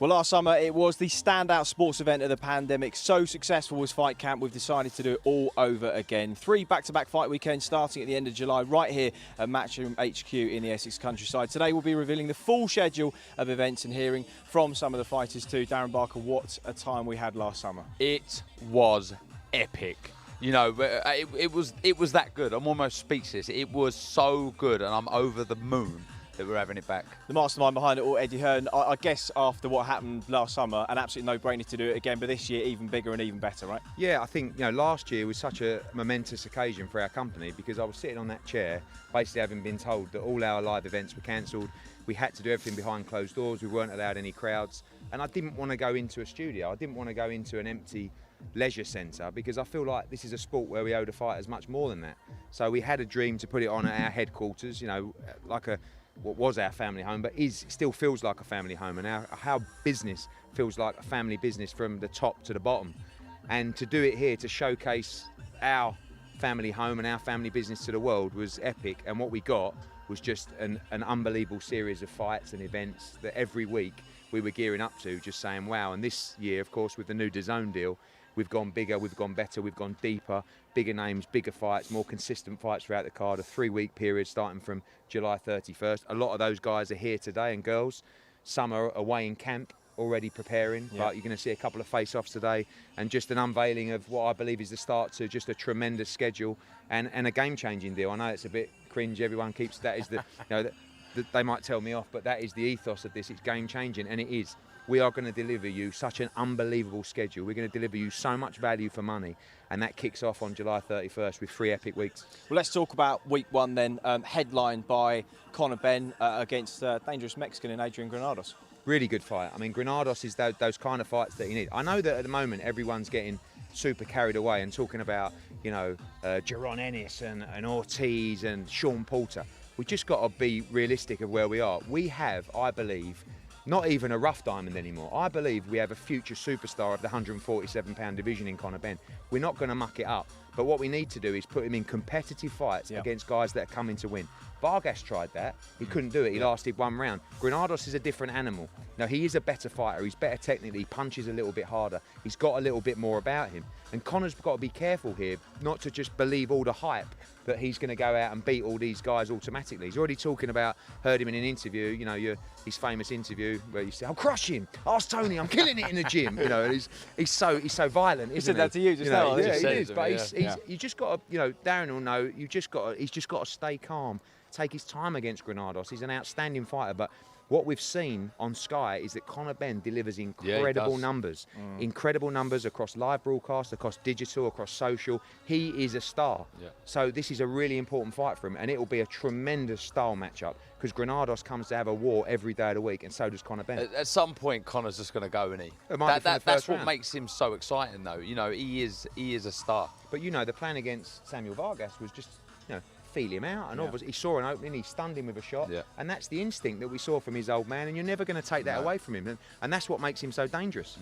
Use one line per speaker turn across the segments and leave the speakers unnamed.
Well, last summer it was the standout sports event of the pandemic. So successful was Fight Camp, we've decided to do it all over again. 3 back-to-back fight weekends starting at the end of July, right here at Matchroom HQ in the Essex countryside. Today we'll be revealing the full schedule of events and hearing from some of the fighters too. Darren Barker, what a time we had last summer.
It was epic. You know, it was that good. I'm almost speechless. It was so good, and I'm over the moon that we're having it back.
The mastermind behind it all, Eddie Hearn, I guess after what happened last summer, an absolute no-brainer to do it again, but this year even bigger and even better, right?
Yeah, I think, you know, last year was such a momentous occasion for our company because I was sitting on that chair, basically having been told that all our live events were cancelled. We had to do everything behind closed doors. We weren't allowed any crowds. And I didn't want to go into a studio. I didn't want to go into an empty leisure centre because I feel like this is a sport where we owe the fighters much more than that. So we had a dream to put it on at our headquarters, you know, like what was our family home, but still feels like a family home, and our business feels like a family business from the top to the bottom. And to do it here, to showcase our family home and our family business to the world was epic. And what we got was just an unbelievable series of fights and events that every week we were gearing up to, just saying wow. And this year, of course, with the new DAZN deal, we've gone bigger, we've gone better, we've gone deeper, bigger names, bigger fights, more consistent fights throughout the card, a 3-week period starting from July 31st. A lot of those guys are here today, and girls. Some are away in camp already preparing, but you're going to see a couple of face-offs today, and just an unveiling of what I believe is the start to just a tremendous schedule and a game-changing deal. I know it's a bit cringe, everyone keeps, that is the, you know, they might tell me off, but that is the ethos of this. It's game-changing, and it is. We are going to deliver you such an unbelievable schedule. We're going to deliver you so much value for money, and that kicks off on July 31st with 3 epic weeks.
Well, let's talk about week one then, headlined by Conor Benn against dangerous Mexican in Adrian Granados.
Really good fight. I mean, Granados is those kind of fights that you need. I know that at the moment everyone's getting super carried away and talking about, you know, Jaron Ennis and Ortiz and Sean Porter. We've just got to be realistic of where we are. We have, I believe, not even a rough diamond anymore. I believe we have a future superstar of the 147-pound division in Conor Benn. We're not going to muck it up, but what we need to do is put him in competitive fights against guys that are coming to win. Vargas tried that. He couldn't do it. He lasted 1 round. Granados is a different animal. Now, he is a better fighter. He's better technically. He punches a little bit harder. He's got a little bit more about him. And Conor's got to be careful here not to just believe all the hype that he's going to go out and beat all these guys automatically. He's already talking about, heard him in an interview, you know, his famous interview where he said, "I'll crush him. Ask Tony, I'm killing it in the gym." You know, he's so violent, isn't he?
He said that to you just now.
Yeah, he is. But you just got to, you know, Darren will know, he's just got to stay calm, take his time against Granados. He's an outstanding fighter, but what we've seen on Sky is that Conor Benn delivers incredible numbers. Incredible numbers across live broadcast, across digital, across social. He is a star. So this is a really important fight for him, and it will be a tremendous style matchup because Granados comes to have a war every day of the week, and so does Conor Benn.
At some point, Conor's just going to go, isn't he? That's what makes him so exciting, though. You know, he is a star.
But you know, the plan against Samuel Vargas was just, you know, feel him out, and obviously he saw an opening, he stunned him with a shot, and that's the instinct that we saw from his old man, and you're never going to take that away from him, and that's what makes him so dangerous.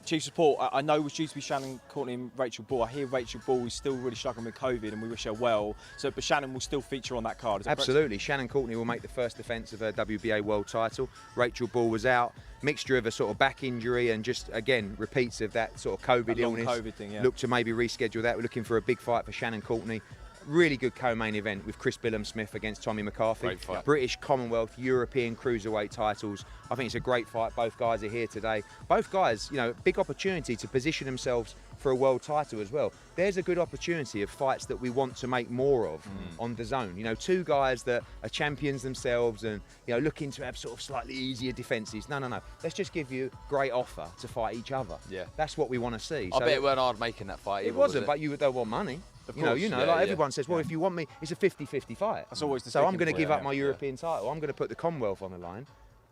Chief Support, I know it's due to be Shannon Courtney and Rachel Ball. I hear Rachel Ball is still really struggling with COVID, and we wish her well, but Shannon will still feature on that card.
Absolutely. Shannon Courtney will make the first defence of her WBA world title. Rachel Ball was out, mixture of a sort of back injury and just, again, repeats of that sort of COVID illness.
COVID thing,
Look to maybe reschedule that. We're looking for a big fight for Shannon Courtney. Really good co-main event with Chris Billam-Smith against Tommy McCarthy.
Great fight.
British, Commonwealth, European cruiserweight titles. I think it's a great fight. Both guys are here today. Both guys, you know, big opportunity to position themselves for a world title as well. There's a good opportunity of fights that we want to make more of on DAZN. You know, 2 guys that are champions themselves and, you know, looking to have sort of slightly easier defences. No. Let's just give you a great offer to fight each other.
Yeah.
That's what we want to see.
I bet it weren't hard making that fight.
It wasn't, but you don't want money. Everyone says, well, if you want me, it's a 50-50 fight.
That's always the
So I'm going to give up my European title. I'm going to put the Commonwealth on the line.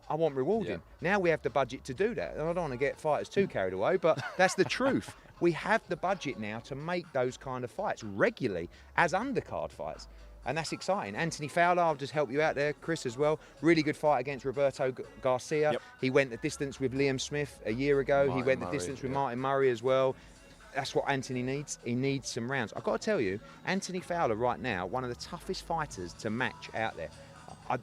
I want rewarding. Now we have the budget to do that. And I don't want to get fighters too carried away, but that's the truth. We have the budget now to make those kind of fights regularly as undercard fights. And that's exciting. Anthony Fowler, I'll just help you out there, Chris, as well. Really good fight against Roberto Garcia. He went the distance with Liam Smith a year ago. He went the distance with Martin Murray as well. That's what Anthony needs. He needs some rounds. I've got to tell you, Anthony Fowler right now, one of the toughest fighters to match out there. I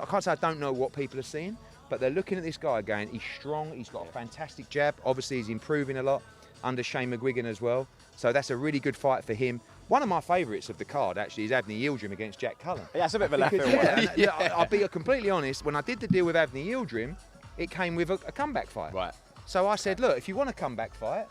can't say I don't know what people are seeing, but they're looking at this guy going, he's strong, he's got a fantastic jab. Obviously, he's improving a lot under Shane McGuigan as well. So that's a really good fight for him. One of my favourites of the card, actually, is Avni Yildirim against Jack Cullen.
Yeah, it's a bit of a left field.
I'll be completely honest, when I did the deal with Avni Yildirim, it came with a comeback fight.
Right.
So I said, look, if you want a comeback fight,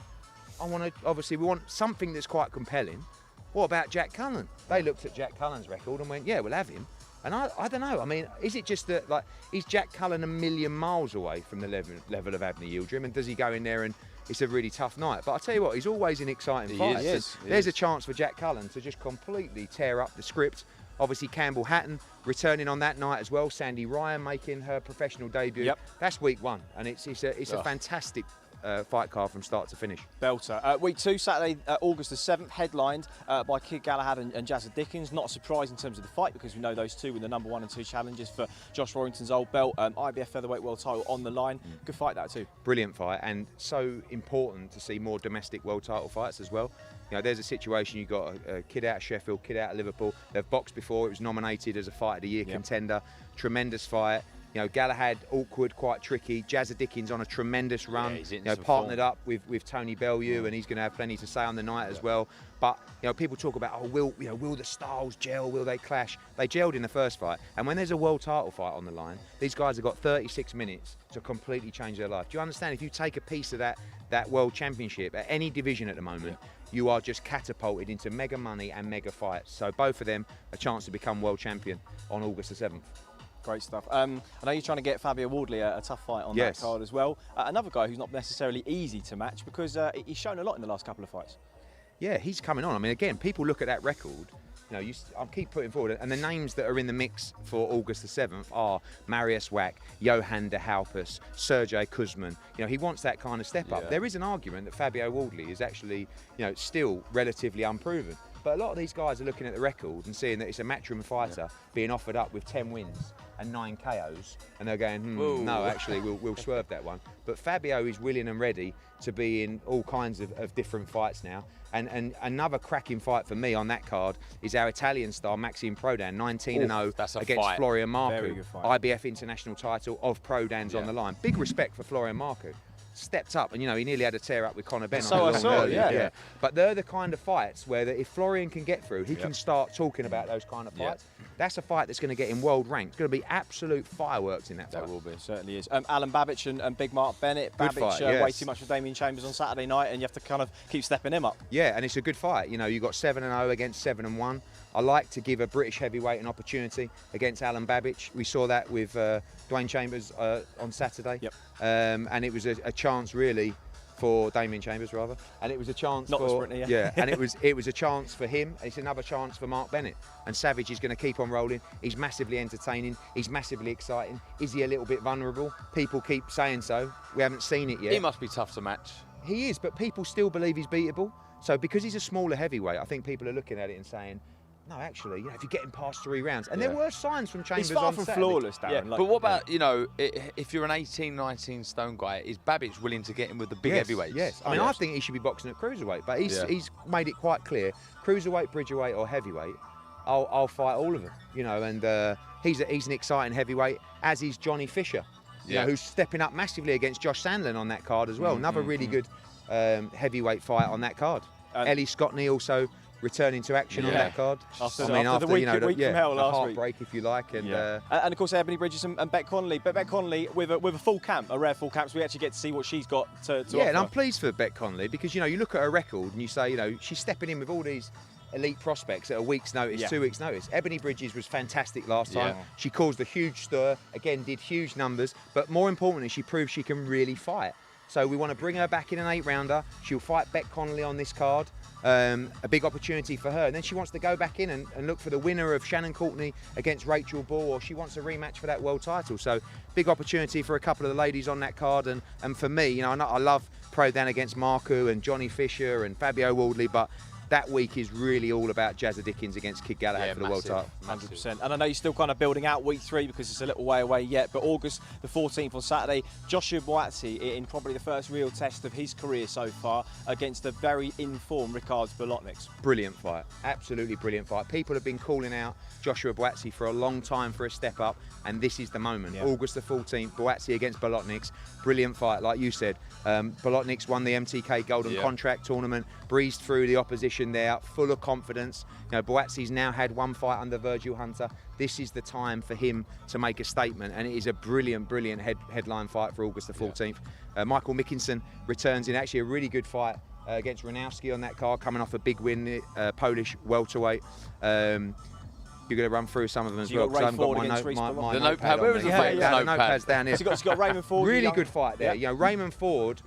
obviously we want something that's quite compelling. What about Jack Cullen? They looked at Jack Cullen's record and went, yeah, we'll have him. And I don't know. I mean, is it just that, like, is Jack Cullen a million miles away from the level of Avni Yildirim? And does he go in there and it's a really tough night? But I'll tell you what, he's always in exciting fights. There's a chance for Jack Cullen to just completely tear up the script. Obviously, Campbell Hatton returning on that night as well. Sandy Ryan making her professional debut.
Yep.
That's week 1, and it's a fantastic fight card from start to finish.
Belter. Week 2, Saturday, August the 7th, headlined by Kid Galahad and Jazza Dickens. Not a surprise in terms of the fight because we know those two were the number 1 and 2 challenges for Josh Warrington's old belt. IBF featherweight world title on the line. Good fight that too.
Brilliant fight, and so important to see more domestic world title fights as well. You know, there's a situation, you've got a kid out of Sheffield, kid out of Liverpool. They've boxed before, it was nominated as a Fight of the Year contender. Tremendous fight. You know, Galahad, awkward, quite tricky. Jazza Dickens on a tremendous run. Partnered up with Tony Bellew, and he's going to have plenty to say on the night as well. But you know, people talk about, oh, will the styles gel? Will they clash? They gelled in the first fight, and when there's a world title fight on the line, these guys have got 36 minutes to completely change their life. Do you understand? If you take a piece of that world championship at any division at the moment, you are just catapulted into mega money and mega fights. So both of them a chance to become world champion on August the 7th.
Great stuff. I know you're trying to get Fabio Wardley a tough fight on that card as well. Another guy who's not necessarily easy to match because he's shown a lot in the last couple of fights.
Yeah, he's coming on. I mean, again, people look at that record. You know, I keep putting forward, and the names that are in the mix for August the 7th are Marius Wack, Johan de Halpus, Sergey Kuzman. You know, he wants that kind of step up. There is an argument that Fabio Wardley is actually, you know, still relatively unproven. But a lot of these guys are looking at the record and seeing that it's a Matchroom fighter being offered up with 10 wins and 9 KOs, and they're going, no, actually, we'll swerve that one. But Fabio is willing and ready to be in all kinds of different fights now. And another cracking fight for me on that card is our Italian star, Maxime Prodan, 19-0 against Florian Marcu. IBF international title of Prodan's on the line. Big respect for Florian Marcu. Stepped up, and you know, he nearly had a tear up with Conor Benn.
So I saw, yeah.
But they're the kind of fights where if Florian can get through, he can start talking about those kind of fights. That's a fight that's going to get him world ranked. It's going to be absolute fireworks in that fight.
That will be, certainly is. Alan Babbage and Big Mark Bennett.
Good
Babbage
fight,
way too much for Damien Chambers on Saturday night, and you have to kind of keep stepping him up.
Yeah, and it's a good fight. You know, you got 7-0 against 7-1. I like to give a British heavyweight an opportunity against Alan Babbage. We saw that with Dwayne Chambers on Saturday. And it was a chance really for Damien Chambers rather, and it was a chance
Not
for
the sprinter,
and it was a chance for him. It's another chance for Mark Bennett, and Savage is going to keep on rolling. He's massively entertaining, he's massively exciting. Is he a little bit vulnerable? People keep saying so. We haven't seen it yet.
He must be tough to match.
He is, but people still believe he's beatable. So because he's a smaller heavyweight, I think people are looking at it and saying, no, actually, you know, if you get him past 3 rounds, and there were signs from Chambers
he's far
on
from
Saturday.
flawless, Darren.
Yeah, but what about, you know, if you're an 18, 19 stone guy, is Babbage willing to get him with the big heavyweights?
Yes, I mean, I think he should be boxing at cruiserweight, but he's made it quite clear, cruiserweight, bridgerweight or heavyweight, I'll fight all of them, you know, and he's an exciting heavyweight, as is Johnny Fisher, you know, who's stepping up massively against Josh Sandlin on that card as well. Another really good heavyweight fight on that card. Ellie Scottney also returning to action on that card.
After the week from hell last
heartbreak, if you like, and
of course Ebony Bridges and Beck Connolly. But Beck Connolly with a full camp, a rare full camp, so we actually get to see what she's got to offer.
And I'm pleased for Beck Connolly because you know you look at her record and you say, you know, she's stepping in with all these elite prospects at a week's notice, 2 weeks' notice. Ebony Bridges was fantastic last time. She caused a huge stir, again did huge numbers, but more importantly, she proved she can really fight. So we want to bring her back in an 8-rounder. She'll fight Beck Connolly on this card. A big opportunity for her. And then she wants to go back in and look for the winner of Shannon Courtney against Rachel Ball, or she wants a rematch for that world title. So big opportunity for a couple of the ladies on that card. And for me, you know, I love Prodan against Marcu and Johnny Fisher and Fabio Wardley, but that week is really all about Jazza Dickens against Kid Galahad for the world title.
100%. And I know you're still kind of building out week 3 because it's a little way away yet, but August the 14th on Saturday, Joshua Boazzi in probably the first real test of his career so far against a very informed Ricards Bolotniks.
Brilliant fight, absolutely brilliant fight. People have been calling out Joshua Boazzi for a long time for a step up, and this is the moment.
Yeah.
August the 14th, Boazzi against Bolotniks. Brilliant fight, like you said. Bolotniks won the MTK Golden Contract Tournament, breezed through the opposition there, full of confidence. You know, Boazzi's now had one fight under Virgil Hunter. This is the time for him to make a statement, and it is a brilliant, brilliant headline fight for August the 14th. Michael Mickinson returns in actually a really good fight against Ranowski on that card, coming off a big win, Polish welterweight. You're going to run through some of them as well, because I haven't got my
notepad. Where was the
notepad's down here.
So you've got Raymond Ford.
Really good fight there. You know, Raymond Ford,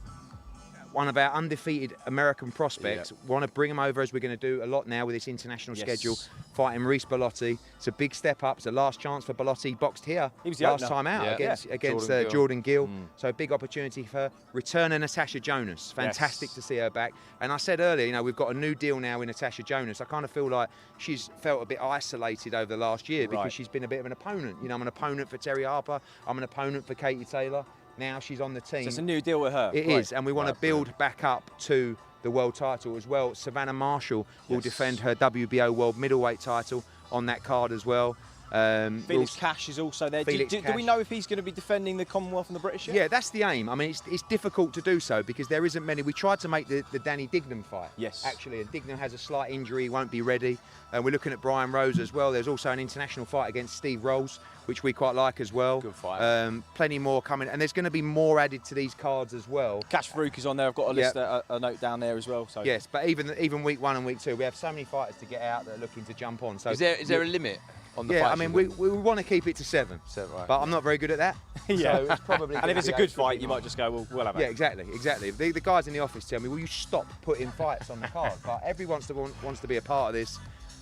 one of our undefeated American prospects. Want to bring him over, as we're going to do a lot now with this international schedule, fighting Reece Bellotti. It's a big step up. It's a last chance for Bellotti. Boxed here
he was the
last
opener.
time out against Jordan Gill. So a big opportunity for her. Returning Natasha Jonas. Fantastic to see her back. And I said earlier, you know, we've got a new deal now with Natasha Jonas. I kind of feel like she's felt a bit isolated over the last year because she's been a bit of an opponent. You know, I'm an opponent for Terry Harper. I'm an opponent for Katie Taylor. Now she's on the team.
So it's a new deal with her.
It is, and we want to build back up to the world title as well. Savannah Marshall will defend her WBO world middleweight title on that card as well.
Felix Cash is also there. Do we know if he's going to be defending the Commonwealth and the British yet?
Yeah, that's the aim. I mean, it's difficult to do so because there isn't many. We tried to make the Danny Dignam fight.
Yes.
Actually, and Dignam has a slight injury, he won't be ready. And we're looking at Brian Rose as well. There's also an international fight against Steve Rolls, which we quite like as well.
Good fight.
Plenty more coming, and there's going to be more added to these cards as well.
Cash Farouk is on there. I've got a list, a note down there as well. So
yes, but even week 1 and week 2, we have so many fighters to get out that are looking to jump on. So
is there a limit on the fights?
I mean, we want to keep it to 7.
7, right.
But I'm not very good at that. So it's probably.
And if it's a good fight, you might just go, well, we'll have it.
Yeah, exactly. The guys in the office tell me, will you stop putting fights on the card? But everyone wants to be a part of this.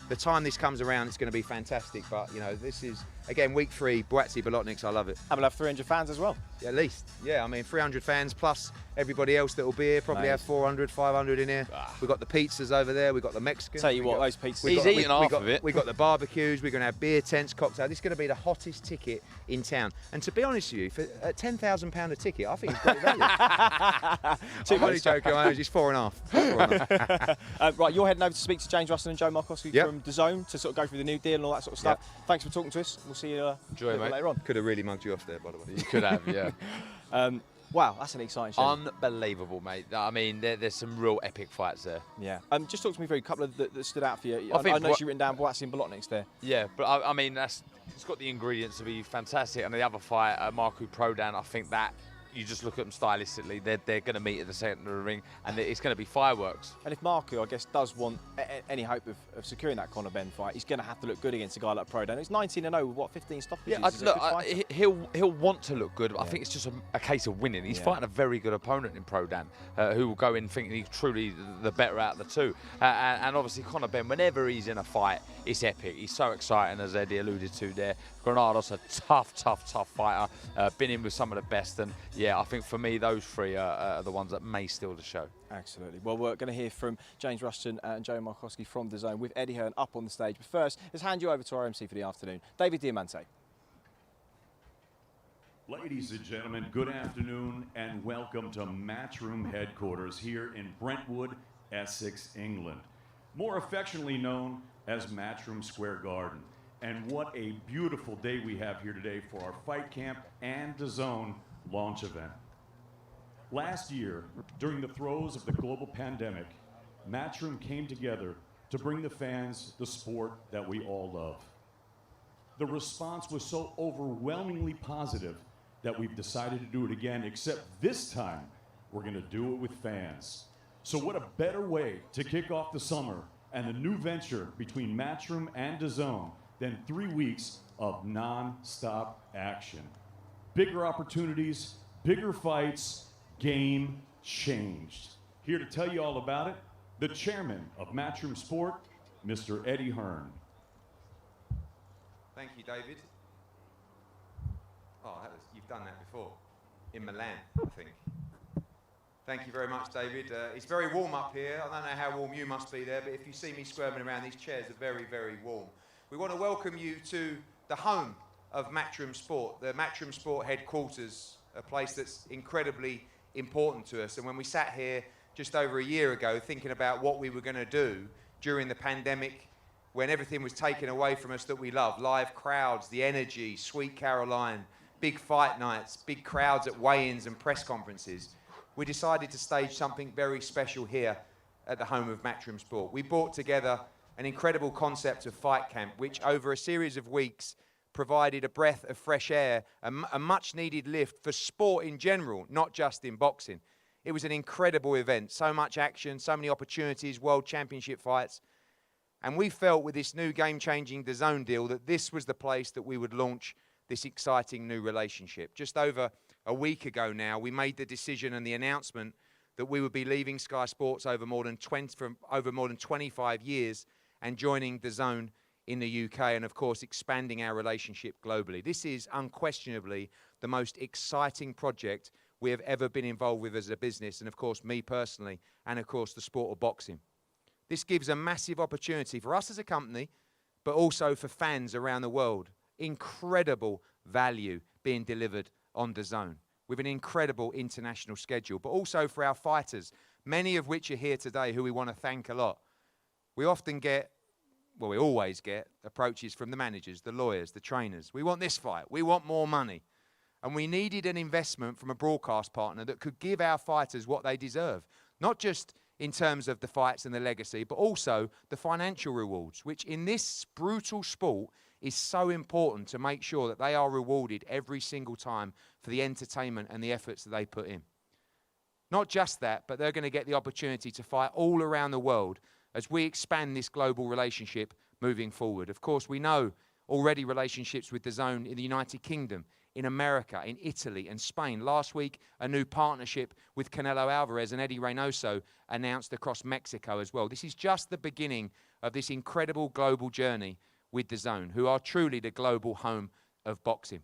The time this comes around, it's going to be fantastic. But, you know, this is, again, week 3, Boazzi Bolotniks, I love it.
And we'll have 300 fans as well.
Yeah, at least. Yeah, I mean, 300 fans plus everybody else that will be here. Probably have 400, 500 in here. We've got the pizzas over there. We've got the Mexicans.
Tell you what, those pizzas.
He's eating half of it.
We've got the barbecues. We're going to have beer tents, cocktails. This is going to be the hottest ticket in town. And to be honest with you, for a £10,000 a ticket, I think it's great value. I'm only joking. It's 4.5.
Right, you're heading over to speak to James Russell and Joe Markowski from DAZN to sort of go through the new deal and all that sort of stuff. Thanks for talking to us. We'll see you later on.
Could have really mugged you off there, by the way.
You could have, yeah.
Wow, that's an exciting show.
Unbelievable, mate. I mean, there's some real epic fights there.
Yeah. Just talk to me through a couple of that stood out for you.
I
I know you've written down Boazzi and Bolotniks there.
Yeah, but I mean, it's got the ingredients to be fantastic. And the other fight, Marku Prodan, I think that you just look at them stylistically, they're going to meet at the centre of the ring, and it's going to be fireworks.
And if Marku, I guess, does want any hope of securing that Conor Benn fight, he's going to have to look good against a guy like Prodan. He's 19-0 with 15 stoppages.
Yeah, he'll want to look good, but I think it's just a case of winning. He's fighting a very good opponent in Prodan, who will go in thinking he's truly the better out of the two. And obviously Conor Benn, whenever he's in a fight, it's epic. He's so exciting, as Eddie alluded to there. Granados, a tough fighter, been in with some of the best, and I think for me those 3 are the ones that may steal the show.
Absolutely. Well, we're going to hear from James Rushton and Joe Markowski from DAZN with Eddie Hearn up on the stage. But first, let's hand you over to our MC for the afternoon, David Diamante.
Ladies and gentlemen, good afternoon and welcome to Matchroom headquarters here in Brentwood, Essex, England. More affectionately known as Matchroom Square Garden. And what a beautiful day we have here today for our Fight Camp and DAZN launch event. Last year, during the throes of the global pandemic, Matchroom came together to bring the fans the sport that we all love. The response was so overwhelmingly positive that we've decided to do it again, except this time we're going to do it with fans. So what a better way to kick off the summer and the new venture between Matchroom and DAZN than 3 weeks of non-stop action. Bigger opportunities, bigger fights, game changed. Here to tell you all about it, the chairman of Matchroom Sport, Mr. Eddie Hearn.
Thank you, David. Oh, you've done that before. In Milan, I think. Thank you very much, David. It's very warm up here. I don't know how warm you must be there, but if you see me squirming around, these chairs are very, very warm. We want to welcome you to the home of Matchroom Sport, the Matchroom Sport headquarters, a place that's incredibly important to us. And when we sat here just over a year ago thinking about what we were going to do during the pandemic, when everything was taken away from us that we love, live crowds, the energy, Sweet Caroline, big fight nights, big crowds at weigh-ins and press conferences, we decided to stage something very special here at the home of Matchroom Sport. We brought together an incredible concept of fight camp, which over a series of weeks provided a breath of fresh air, a much needed lift for sport in general, not just in boxing. It was an incredible event, so much action, so many opportunities, world championship fights. And we felt with this new game-changing DAZN deal that this was the place that we would launch this exciting new relationship. Just over a week ago now, we made the decision and the announcement that we would be leaving Sky Sports over more than 25 years and joining DAZN in the UK, and of course expanding our relationship globally. This is unquestionably the most exciting project we have ever been involved with as a business, and of course me personally, and of course the sport of boxing. This gives a massive opportunity for us as a company, but also for fans around the world. Incredible value being delivered on DAZN with an incredible international schedule, but also for our fighters, many of which are here today, who we want to thank a lot. We often get, well, we always get approaches from the managers, the lawyers, the trainers. We want this fight, we want more money. And we needed an investment from a broadcast partner that could give our fighters what they deserve, not just in terms of the fights and the legacy, but also the financial rewards, which in this brutal sport is so important to make sure that they are rewarded every single time for the entertainment and the efforts that they put in. Not just that, but they're going to get the opportunity to fight all around the world as we expand this global relationship moving forward. Of course, we know already relationships with DAZN in the United Kingdom, in America, in Italy and Spain. Last week, a new partnership with Canelo Alvarez and Eddie Reynoso announced across Mexico as well. This is just the beginning of this incredible global journey with DAZN, who are truly the global home of boxing.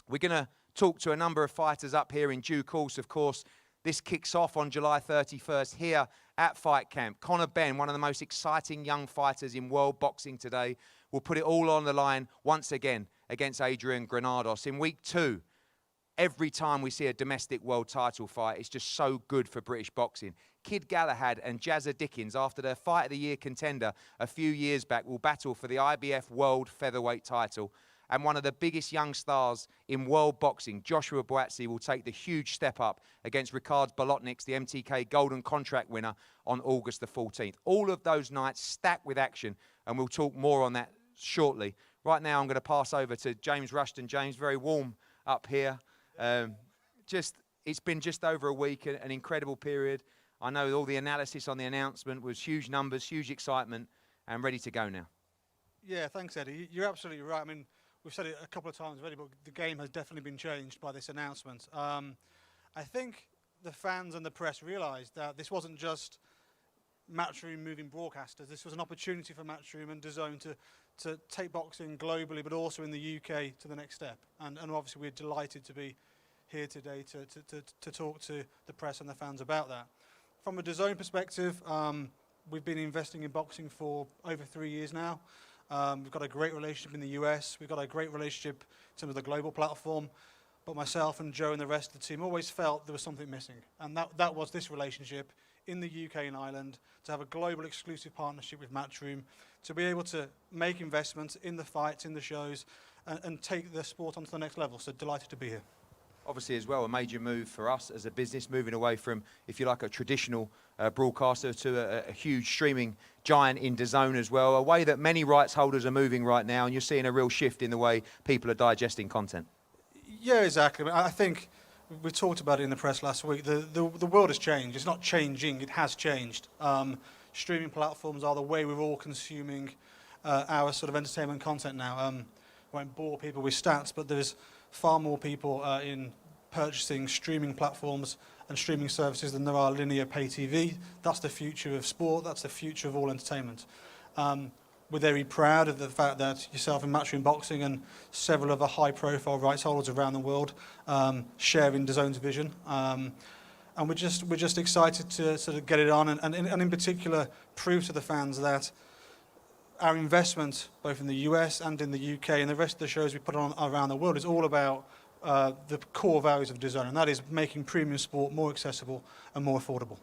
We're going to talk to a number of fighters up here in due course. Of course, this kicks off on July 31st here at Fight Camp. Conor Benn, one of the most exciting young fighters in world boxing today, will put it all on the line once again against Adrian Granados. In week 2, every time we see a domestic world title fight, it's just so good for British boxing. Kid Galahad and Jazza Dickens, after their Fight of the Year contender a few years back, will battle for the IBF World Featherweight title. And one of the biggest young stars in world boxing, Joshua Buatsi, will take the huge step up against Ricard Bolotniks, the MTK Golden Contract winner, on August the 14th. All of those nights stacked with action, and we'll talk more on that shortly. Right now, I'm going to pass over to James Rushton. James, very warm up here. It's been just over a week, an incredible period. I know all the analysis on the announcement was huge numbers, huge excitement, and ready to go now.
Yeah, thanks, Eddie. You're absolutely right. I mean, we've said it a couple of times already, but the game has definitely been changed by this announcement. I think the fans and the press realised that this wasn't just Matchroom moving broadcasters. This was an opportunity for Matchroom and DAZN to take boxing globally, but also in the UK to the next step. And obviously we're delighted to be here today to talk to the press and the fans about that. From a DAZN perspective, we've been investing in boxing for over 3 years now. We've got a great relationship in the US. We've got a great relationship in terms of the global platform. But myself and Joe and the rest of the team always felt there was something missing. And that was this relationship in the UK and Ireland, to have a global exclusive partnership with Matchroom, to be able to make investments in the fights, in the shows, and take the sport onto the next level. So delighted to be here.
Obviously as well, a major move for us as a business, moving away from, if you like, a traditional broadcaster to a huge streaming giant in DAZN as well, a way that many rights holders are moving right now, and you're seeing a real shift in the way people are digesting content.
Yeah, exactly. I think we talked about it in the press last week. The world has changed. It's not changing, it has changed. Streaming platforms are the way we're all consuming our sort of entertainment content now. I won't bore people with stats, but there's far more people in purchasing streaming platforms and streaming services than there are linear pay TV. That's the future of sport. That's the future of all entertainment. We're very proud of the fact that yourself and Matchroom Boxing and several other high-profile rights holders around the world share in DAZN's vision. and we're just excited to sort of get it on, and in particular prove to the fans that our investment, both in the US and in the UK and the rest of the shows we put on around the world, is all about the core values of DAZN, and that is making premium sport more accessible and more affordable.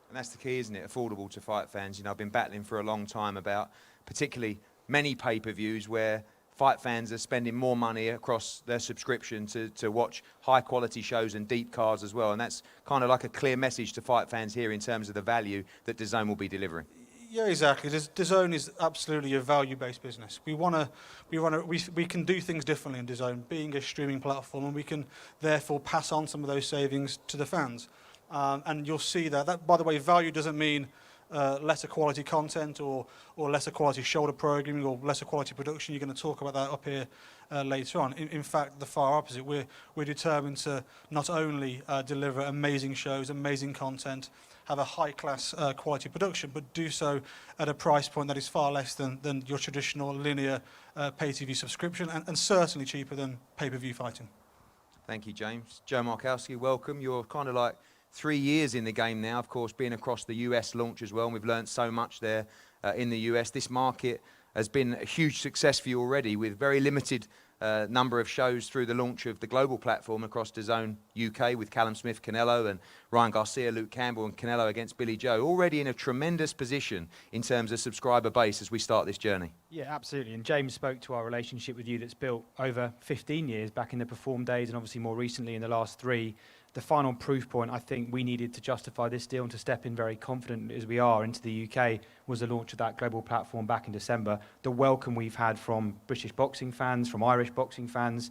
And that's the key, isn't it? Affordable to fight fans. You know, I've been battling for a long time about particularly many pay-per-views where fight fans are spending more money across their subscription to watch high-quality shows and deep cards as well. And that's kind of like a clear message to fight fans here in terms of the value that DAZN will be delivering.
Yeah, exactly. DAZN is absolutely a value-based business. We can do things differently in DAZN, being a streaming platform, and we can therefore pass on some of those savings to the fans. And you'll see that, by the way, value doesn't mean lesser quality content or lesser quality shoulder programming or lesser quality production. You're going to talk about that up here later on. In fact, the far opposite. We're determined to not only deliver amazing shows, amazing content, have a high-class quality production, but do so at a price point that is far less than your traditional linear pay-TV subscription, and certainly cheaper than pay-per-view fighting.
Thank you, James. Joe Markowski, welcome. You're kind of like 3 years in the game now, of course, being across the US launch as well, and we've learned so much there in the US. This market has been a huge success for you already, with very limited number of shows through the launch of the global platform across DAZN UK with Callum Smith, Canelo, and Ryan Garcia, Luke Campbell, and Canelo against Billy Joe. Already in a tremendous position in terms of subscriber base as we start this journey.
Yeah, absolutely. And James spoke to our relationship with you that's built over 15 years back in the Perform days, and obviously more recently in the last 3. The final proof point I think we needed to justify this deal and to step in very confident as we are into the UK was the launch of that global platform back in December. The welcome we've had from British boxing fans, from Irish boxing fans,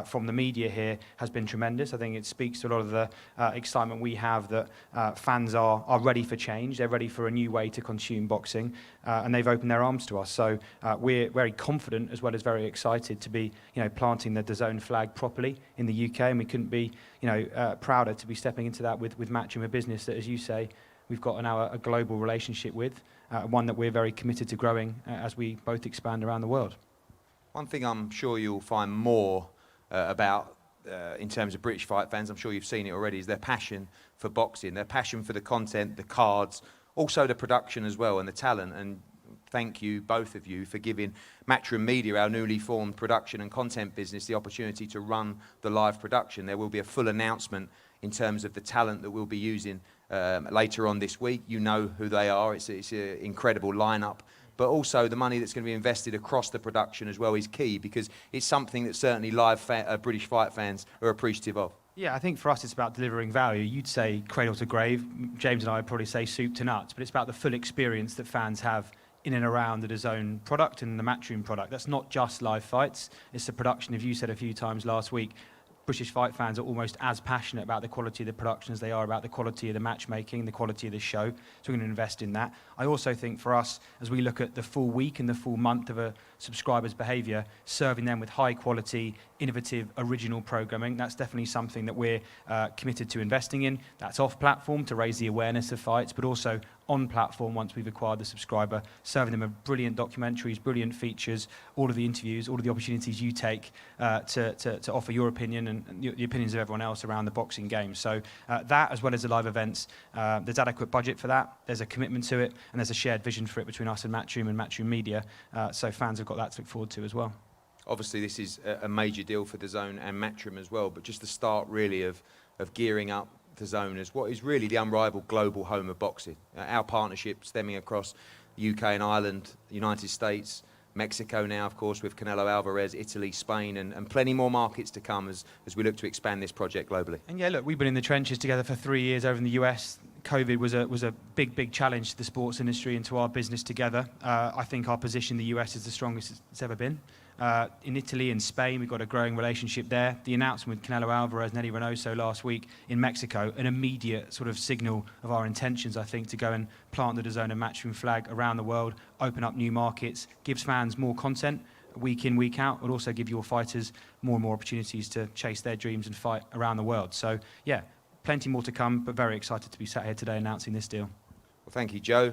from the media here has been tremendous. I think it speaks to a lot of the excitement we have that fans are ready for change. They're ready for a new way to consume boxing, and they've opened their arms to us. So we're very confident as well as very excited to be, planting the DAZN flag properly in the UK, and we couldn't be, prouder to be stepping into that with Matchroom, a business that, as you say, we've got now a global relationship with, one that we're very committed to growing as we both expand around the world.
One thing I'm sure you'll find more about in terms of British fight fans, I'm sure you've seen it already, is their passion for boxing, their passion for the content, the cards, also the production as well, and the talent. And thank you, both of you, for giving Matchroom Media, our newly formed production and content business, the opportunity to run the live production. There will be a full announcement in terms of the talent that we'll be using later on this week. You know who they are. It's an incredible lineup. But also the money that's going to be invested across the production as well is key, because it's something that certainly live British fight fans are appreciative of.
Yeah, I think for us it's about delivering value. You'd say cradle to grave. James and I would probably say soup to nuts, but it's about the full experience that fans have in and around the DAZN product and the Matchroom product. That's not just live fights, it's the production. As you said a few times last week, British fight fans are almost as passionate about the quality of the production as they are about the quality of the matchmaking, the quality of the show. So we're going to invest in that. I also think for us, as we look at the full week and the full month of a subscriber's behaviour, serving them with high quality, innovative, original programming, that's definitely something that we're committed to investing in. That's off platform to raise the awareness of fights, but also on platform once we've acquired the subscriber, serving them with brilliant documentaries, brilliant features, all of the interviews, all of the opportunities you take to offer your opinion and the opinions of everyone else around the boxing game. So that, as well as the live events, there's adequate budget for that, there's a commitment to it, and there's a shared vision for it between us and Matchroom Media, so fans have got that to look forward to as well.
Obviously this is a major deal for DAZN and Matchroom as well, but just the start really of gearing up DAZN as what is really the unrivaled global home of boxing. Our partnership stemming across the UK and Ireland, United States, Mexico now, of course, with Canelo Alvarez, Italy, Spain, and plenty more markets to come as we look to expand this project globally.
And yeah, look, we've been in the trenches together for 3 years over in the US. COVID was a big challenge to the sports industry and to our business together. I think our position in the US is the strongest it's ever been. In Italy and Spain, we've got a growing relationship there. The announcement with Canelo Alvarez and Eddie Reynoso last week in Mexico, an immediate sort of signal of our intentions, I think, to go and plant the DAZN and Matchroom flag around the world, open up new markets, gives fans more content week in, week out, but also give your fighters more and more opportunities to chase their dreams and fight around the world. So, yeah, plenty more to come, but very excited to be sat here today announcing this deal.
Well, thank you, Joe.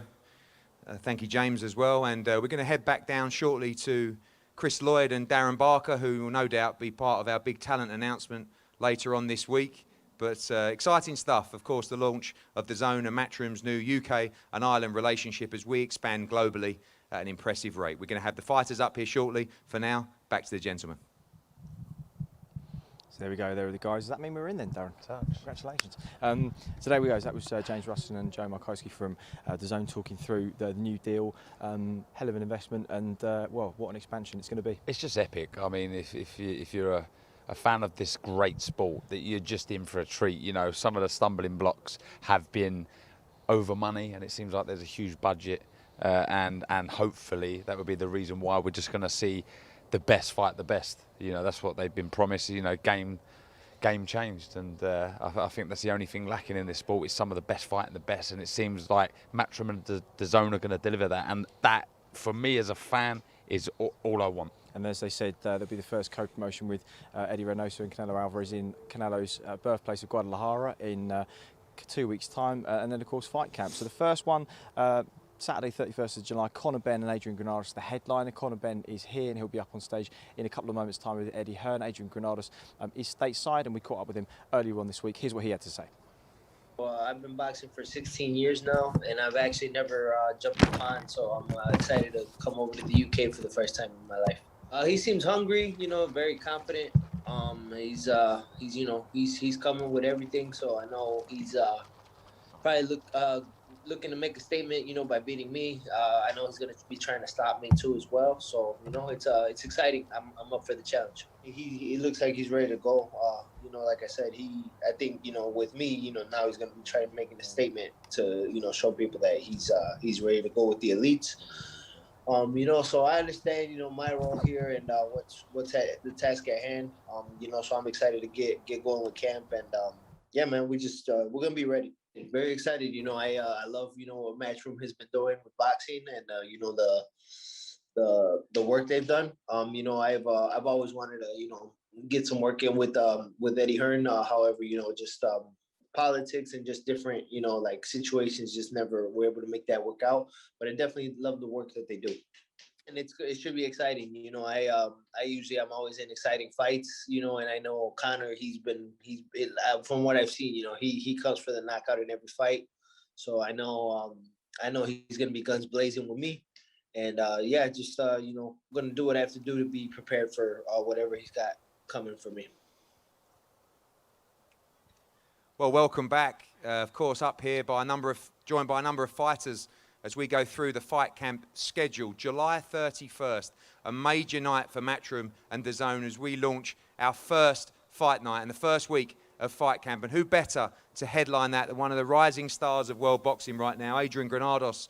Thank you, James, as well. And we're going to head back down shortly to Chris Lloyd and Darren Barker, who will no doubt be part of our big talent announcement later on this week. But exciting stuff. Of course, the launch of DAZN and Matchroom's new UK and Ireland relationship as we expand globally at an impressive rate. We're going to have the fighters up here shortly. For now, back to the gentlemen.
So there we go, there are the guys. Does that mean we're in then, Darren? Congratulations. So there we go, that was James Ruston and Joe Markowski from DAZN talking through the new deal. Hell of an investment and, well, what an expansion it's going to be.
It's just epic. I mean, if you're a fan of this great sport, that you're just in for a treat. You know, some of the stumbling blocks have been over money, and it seems like there's a huge budget, and hopefully that would be the reason why we're just going to see the best fight the best. You know, that's what they've been promised. You know, game changed, and I think that's the only thing lacking in this sport is some of the best fighting the best, and it seems like Matchroom and DAZN are going to deliver that, and that for me as a fan is all I want.
And as they said, there'll be the first co-promotion with Eddie Reynoso and Canelo Alvarez in Canelo's birthplace of Guadalajara in 2 weeks' time, and then of course Fight Camp. So the first one, Saturday 31st of July, Conor Benn and Adrian Granados, the headliner. Conor Benn is here and he'll be up on stage in a couple of moments' time with Eddie Hearn. Adrian Granados is stateside and we caught up with him earlier on this week. Here's what he had to say.
Well, I've been boxing for 16 years now, and I've actually never jumped the pond, so I'm excited to come over to the UK for the first time in my life. He seems hungry, you know, very confident. He's coming with everything, so I know he's probably looking to make a statement, you know, by beating me. I know he's going to be trying to stop me too as well. So, you know, it's exciting. I'm up for the challenge. He looks like he's ready to go. You know, like I said, I think, you know, with me, you know, now he's going to be trying to make a statement to, you know, show people that he's ready to go with the elites. You know, so I understand, you know, my role here and what's at the task at hand. You know, so I'm excited to get going with camp, and yeah, man, we're gonna be ready. Very excited. You know, I love, you know, what Matchroom has been doing with boxing, and you know, the work they've done. You know, I've always wanted to, you know, get some work in with Eddie Hearn. However, you know, just politics and just different, you know, like situations just never were able to make that work out. But I definitely love the work that they do. And it should be exciting. You know, I'm always in exciting fights, you know, and I know Conor, from what I've seen, you know, he comes for the knockout in every fight. So I know he's going to be guns blazing with me. And yeah, just, you know, I'm going to do what I have to do to be prepared for whatever he's got coming for me.
Well, welcome back. Of course, up here joined by a number of fighters as we go through the Fight Camp schedule. July 31st, a major night for Matchroom and DAZN as we launch our first fight night and the first week of Fight Camp. And who better to headline that than one of the rising stars of world boxing right now, Adrian Granados.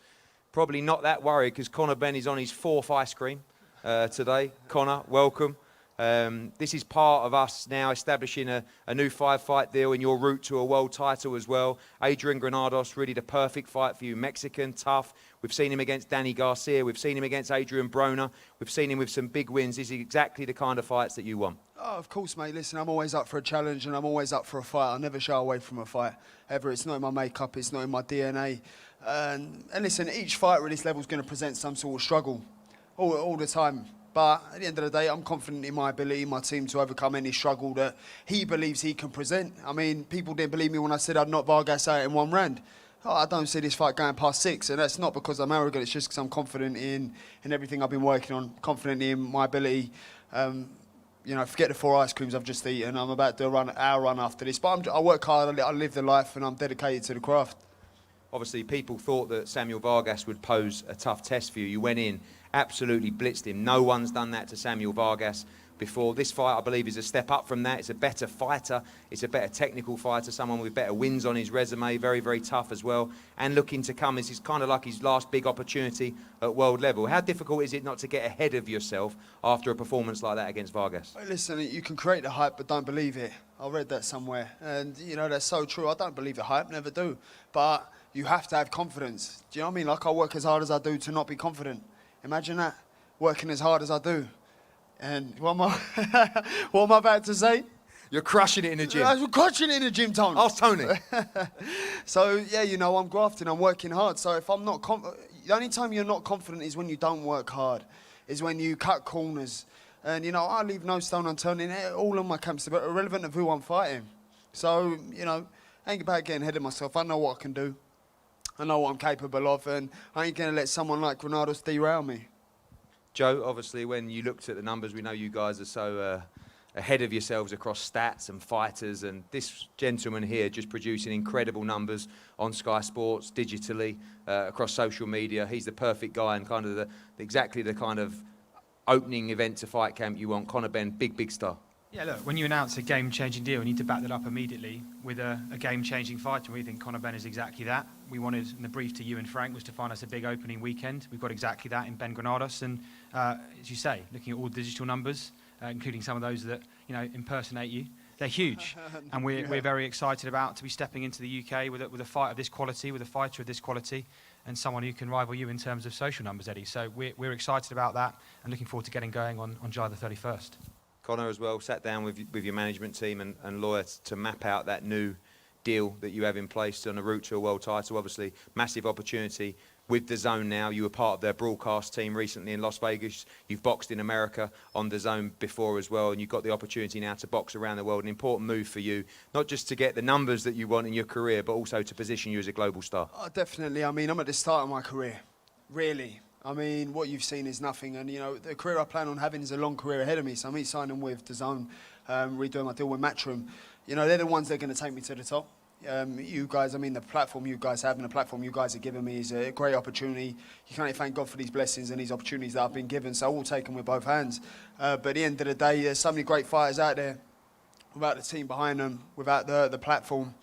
Probably not that worried because Conor Benn is on his 4th ice cream today. Conor, welcome. This is part of us now establishing a new 5-fight deal in your route to a world title as well. Adrian Granados, really the perfect fight for you. Mexican, tough. We've seen him against Danny Garcia. We've seen him against Adrian Broner. We've seen him with some big wins. This is exactly the kind of fights that you want.
Oh, of course, mate. Listen, I'm always up for a challenge and I'm always up for a fight. I never shy away from a fight. Ever. It's not in my makeup. It's not in my DNA. And listen, each fighter at this level is going to present some sort of struggle all the time. But at the end of the day, I'm confident in my ability, my team, to overcome any struggle that he believes he can present. I mean, people didn't believe me when I said I'd knock Vargas out in 1 round. Oh, I don't see this fight going past 6, and that's not because I'm arrogant. It's just because I'm confident in everything I've been working on, confident in my ability. You know, forget the 4 ice creams I've just eaten. I'm about to run our run after this. But I work hard, I live the life, and I'm dedicated to the craft.
Obviously, people thought that Samuel Vargas would pose a tough test for you. You went in, absolutely blitzed him. No one's done that to Samuel Vargas before. This fight, I believe, is a step up from that. It's a better fighter. It's a better technical fighter, someone with better wins on his resume, very, very tough as well. And looking to come, this is kind of like his last big opportunity at world level. How difficult is it not to get ahead of yourself after a performance like that against Vargas?
Hey, listen, you can create the hype, but don't believe it. I read that somewhere. And, you know, that's so true. I don't believe the hype, never do. But you have to have confidence. Do you know what I mean? Like, I work as hard as I do to not be confident. Imagine that, working as hard as I do. And what am I about to say?
You're crushing it in the gym.
I'm crushing it in the gym, Tony.
Ask Tony.
So, yeah, you know, I'm grafting, I'm working hard. So if I'm not the only time you're not confident is when you don't work hard, is when you cut corners. And, you know, I leave no stone unturned in all of my camps, but irrelevant of who I'm fighting. So, you know, I ain't about getting ahead of myself. I know what I can do. I know what I'm capable of, and I ain't going to let someone like Granados derail me.
Joe, obviously, when you looked at the numbers, we know you guys are so ahead of yourselves across stats and fighters, and this gentleman here just producing incredible numbers on Sky Sports, digitally, across social media. He's the perfect guy and kind of exactly the kind of opening event to Fight Camp you want. Conor Benn, big star.
Yeah, look, when you announce a game-changing deal, you need to back that up immediately with a game-changing fight, and we think Conor Benn is exactly that. We wanted, in the brief to you and Frank, was to find us a big opening weekend. We've got exactly that in Ben Granados, and as you say, looking at all digital numbers, including some of those that, you know, impersonate you, they're huge, and we're very excited about to be stepping into the UK with a fight of this quality, with a fighter of this quality, and someone who can rival you in terms of social numbers, Eddie. So we're excited about that, and looking forward to getting going on July the 31st.
Conor as well sat down with your management team and lawyer to map out that new deal that you have in place on the route to a world title. Obviously, massive opportunity with DAZN now. You were part of their broadcast team recently in Las Vegas. You've boxed in America on DAZN before as well, and you've got the opportunity now to box around the world. An important move for you, not just to get the numbers that you want in your career, but also to position you as a global star.
Oh, definitely. I mean, I'm at the start of my career, really. I mean, what you've seen is nothing, and you know, the career I plan on having is a long career ahead of me. So I'm signing with DAZN, redoing my deal with Matchroom. You know, they're the ones that are going to take me to the top. You guys, I mean, the platform you guys have and the platform you guys are giving me is a great opportunity. You can only thank God for these blessings and these opportunities that I've been given. So I will take them with both hands. But at the end of the day, there's so many great fighters out there. Without the team behind them, without the platform,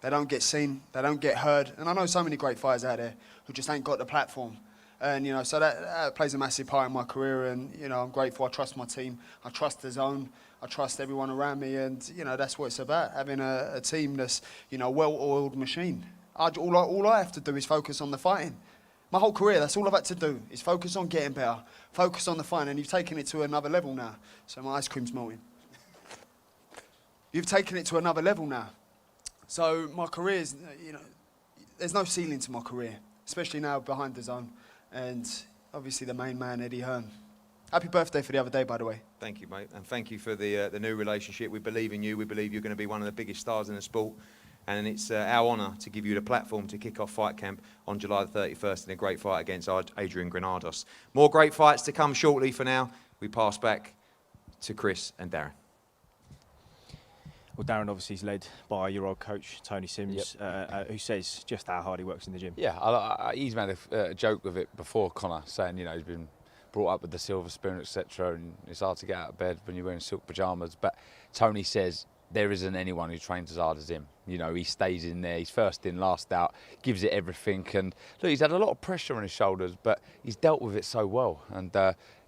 they don't get seen, they don't get heard. And I know so many great fighters out there who just ain't got the platform. And, you know, so that plays a massive part in my career. And, you know, I'm grateful. I trust my team. I trust DAZN. I trust everyone around me. And, you know, that's what it's about, having a team that's, you know, a well-oiled machine. All I have to do is focus on the fighting. My whole career, that's all I've had to do, is focus on getting better, focus on the fighting. And you've taken it to another level now. So my ice cream's melting. You've taken it to another level now. So my career is, you know, there's no ceiling to my career, especially now behind DAZN. And obviously the main man, Eddie Hearn. Happy birthday for the other day, by the way.
Thank you, mate, and thank you for the new relationship. We believe in you. We believe you're going to be one of the biggest stars in the sport, and it's our honour to give you the platform to kick off Fight Camp on July the 31st in a great fight against Adrian Granados. More great fights to come shortly. For now, we pass back to Chris and Darren.
Well, Darren obviously is led by your old coach, Tony Sims, who says just how hard he works in the gym.
Yeah, he's made a joke of it before, Conor, saying, you know, he's been brought up with the silver spoon, etc., and it's hard to get out of bed when you're wearing silk pyjamas. But Tony says there isn't anyone who trains as hard as him. You know, he stays in there, he's first in, last out, gives it everything. And look, he's had a lot of pressure on his shoulders, but he's dealt with it so well. And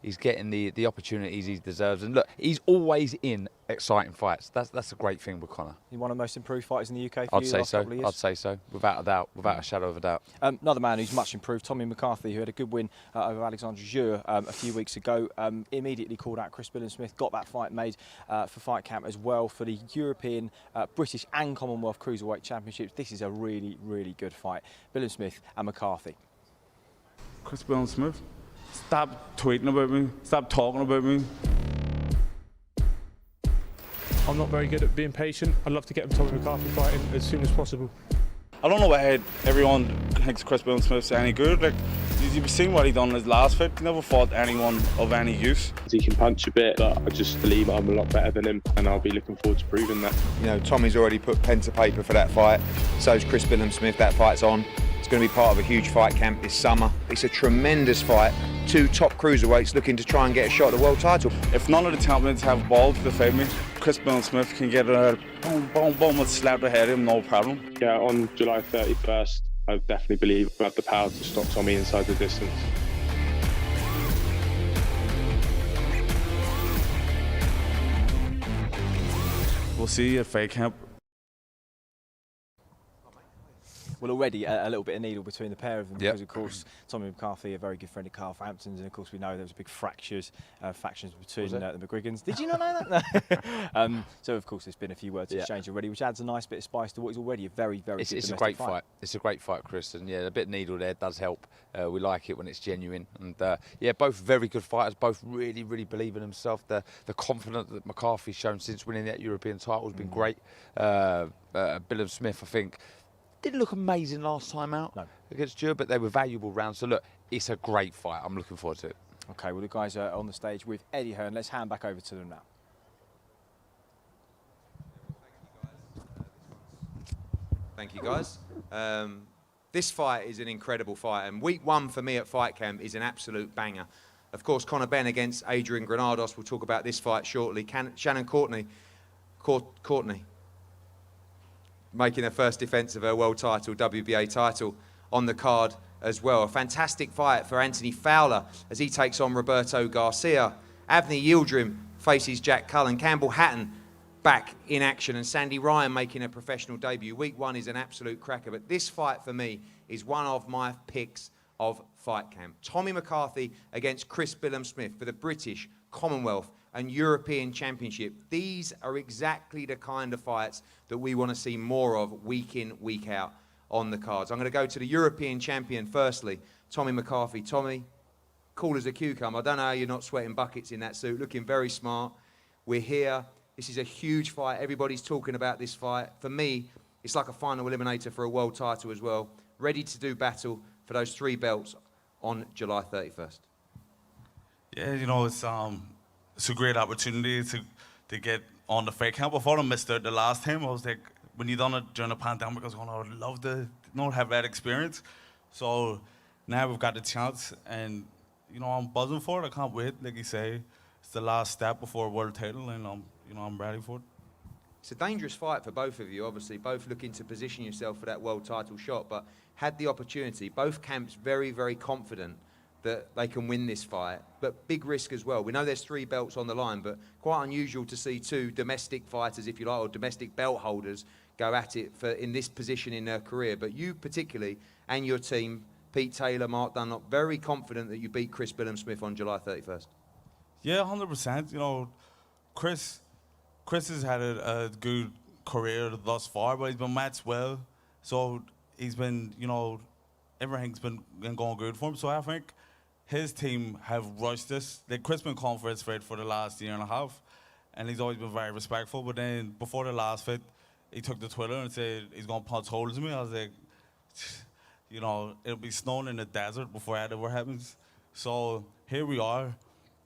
he's getting the opportunities he deserves. And look, he's always in exciting fights. That's a great thing with Conor.
He's one of the most improved fighters in the UK for
I'd
you
say
the last
so.
couple of years.
I'd say so, without a doubt, without a shadow of a doubt.
Another man who's much improved, Tommy McCarthy, who had a good win over Alexandre Jure a few weeks ago. Immediately called out Chris Billam-Smith, got that fight made for Fight Camp as well for the European, British and Commonwealth Cruiserweight Championships. This is a really, really good fight. Billam-Smith and McCarthy.
Chris Billam-Smith, stop tweeting about me, stop talking about me.
I'm not very good at being patient. I'd love to get Tommy McCarthy fighting as soon as possible.
I don't know why everyone thinks Chris Billam-Smith's any good. Like, you've seen what he done in his last fight. He never fought anyone of any use.
He can punch a bit, but I just believe I'm a lot better than him, and I'll be looking forward to proving that.
You know, Tommy's already put pen to paper for that fight. So's Chris Billam-Smith. That fight's on. It's going to be part of a huge fight camp this summer. It's a tremendous fight. Two top cruiserweights looking to try and get a shot at the world title.
If none of the champions have balls to fight me, Chris Billam-Smith can get a boom and slap the head of him, no problem.
Yeah, on July 31st, I definitely believe we have the power to stop Tommy inside the distance.
We'll see you at Fight Camp.
Well, already a little bit of needle between the pair of them
Yep.
because, of course, Tommy McCarthy, a very good friend of Carl Frampton's, and of course we know there was big factions between the McGuigans. Did you not know that? No. So of course there's been a few words exchanged already, which adds a nice bit of spice to what is already a very, very good
It's a
domestic
great fight. It's a great fight, Chris, and yeah, a bit of needle there does help. We like it when it's genuine, and yeah, both very good fighters, both really, really believe in themselves. The confidence that McCarthy's shown since winning that European title has been great. Billum Smith, I think, didn't look amazing last time out against Dewar, but they were valuable rounds. So look, it's a great fight. I'm looking forward to it.
Okay, well the guys are on the stage with Eddie Hearn. Let's hand back over to them now.
Thank you, guys. This fight is an incredible fight, and week 1 for me at Fight Camp is an absolute banger. Of course, Conor Benn against Adrian Granados. We'll talk about this fight shortly. Shannon Courtney making her first defence of her world title, WBA title, on the card as well. A fantastic fight for Anthony Fowler as he takes on Roberto Garcia. Avni Yildirim faces Jack Cullen. Campbell Hatton back in action, and Sandy Ryan making a professional debut. Week 1 is an absolute cracker, but this fight for me is one of my picks of Fight Camp. Tommy McCarthy against Chris Billum Smith for the British, Commonwealth and European Championship. These are exactly the kind of fights that we want to see more of week in, week out on the cards. I'm going to go to the European champion firstly, Tommy McCarthy. Tommy, cool as a cucumber. I don't know how you're not sweating buckets in that suit, looking very smart. We're here. This is a huge fight. Everybody's talking about this fight. For me, it's like a final eliminator for a world title as well. Ready to do battle for those 3 belts on July 31st.
Yeah, you know, it's a great opportunity to get on the Fight Camp. Before I missed out the last time, I was like, when you done it during the pandemic, I was going, I would love to have that experience. So now we've got the chance, and you know, I'm buzzing for it. I can't wait. Like you say, it's the last step before a world title, and I'm ready for it.
It's a dangerous fight for both of you, obviously, both looking to position yourself for that world title shot, but had the opportunity. Both camps very, very confident that they can win this fight, but big risk as well. We know there's 3 belts on the line, but quite unusual to see 2 domestic fighters, if you like, or domestic belt holders go at it in this position in their career. But you particularly, and your team, Pete Taylor, Mark Dunlop, very confident that you beat Chris Billum Smith on July 31st.
Yeah, 100%. You know, Chris has had a good career thus far, but he's been matched well. So he's been, you know, everything's been going good for him. So I think his team have rushed this. Like, Chris been calling for his fight for the last year and a half, and he's always been very respectful. But then before the last fight, he took to Twitter and said he's going to punch holes in me. I was like, you know, it'll be snowing in the desert before that ever happens. So here we are.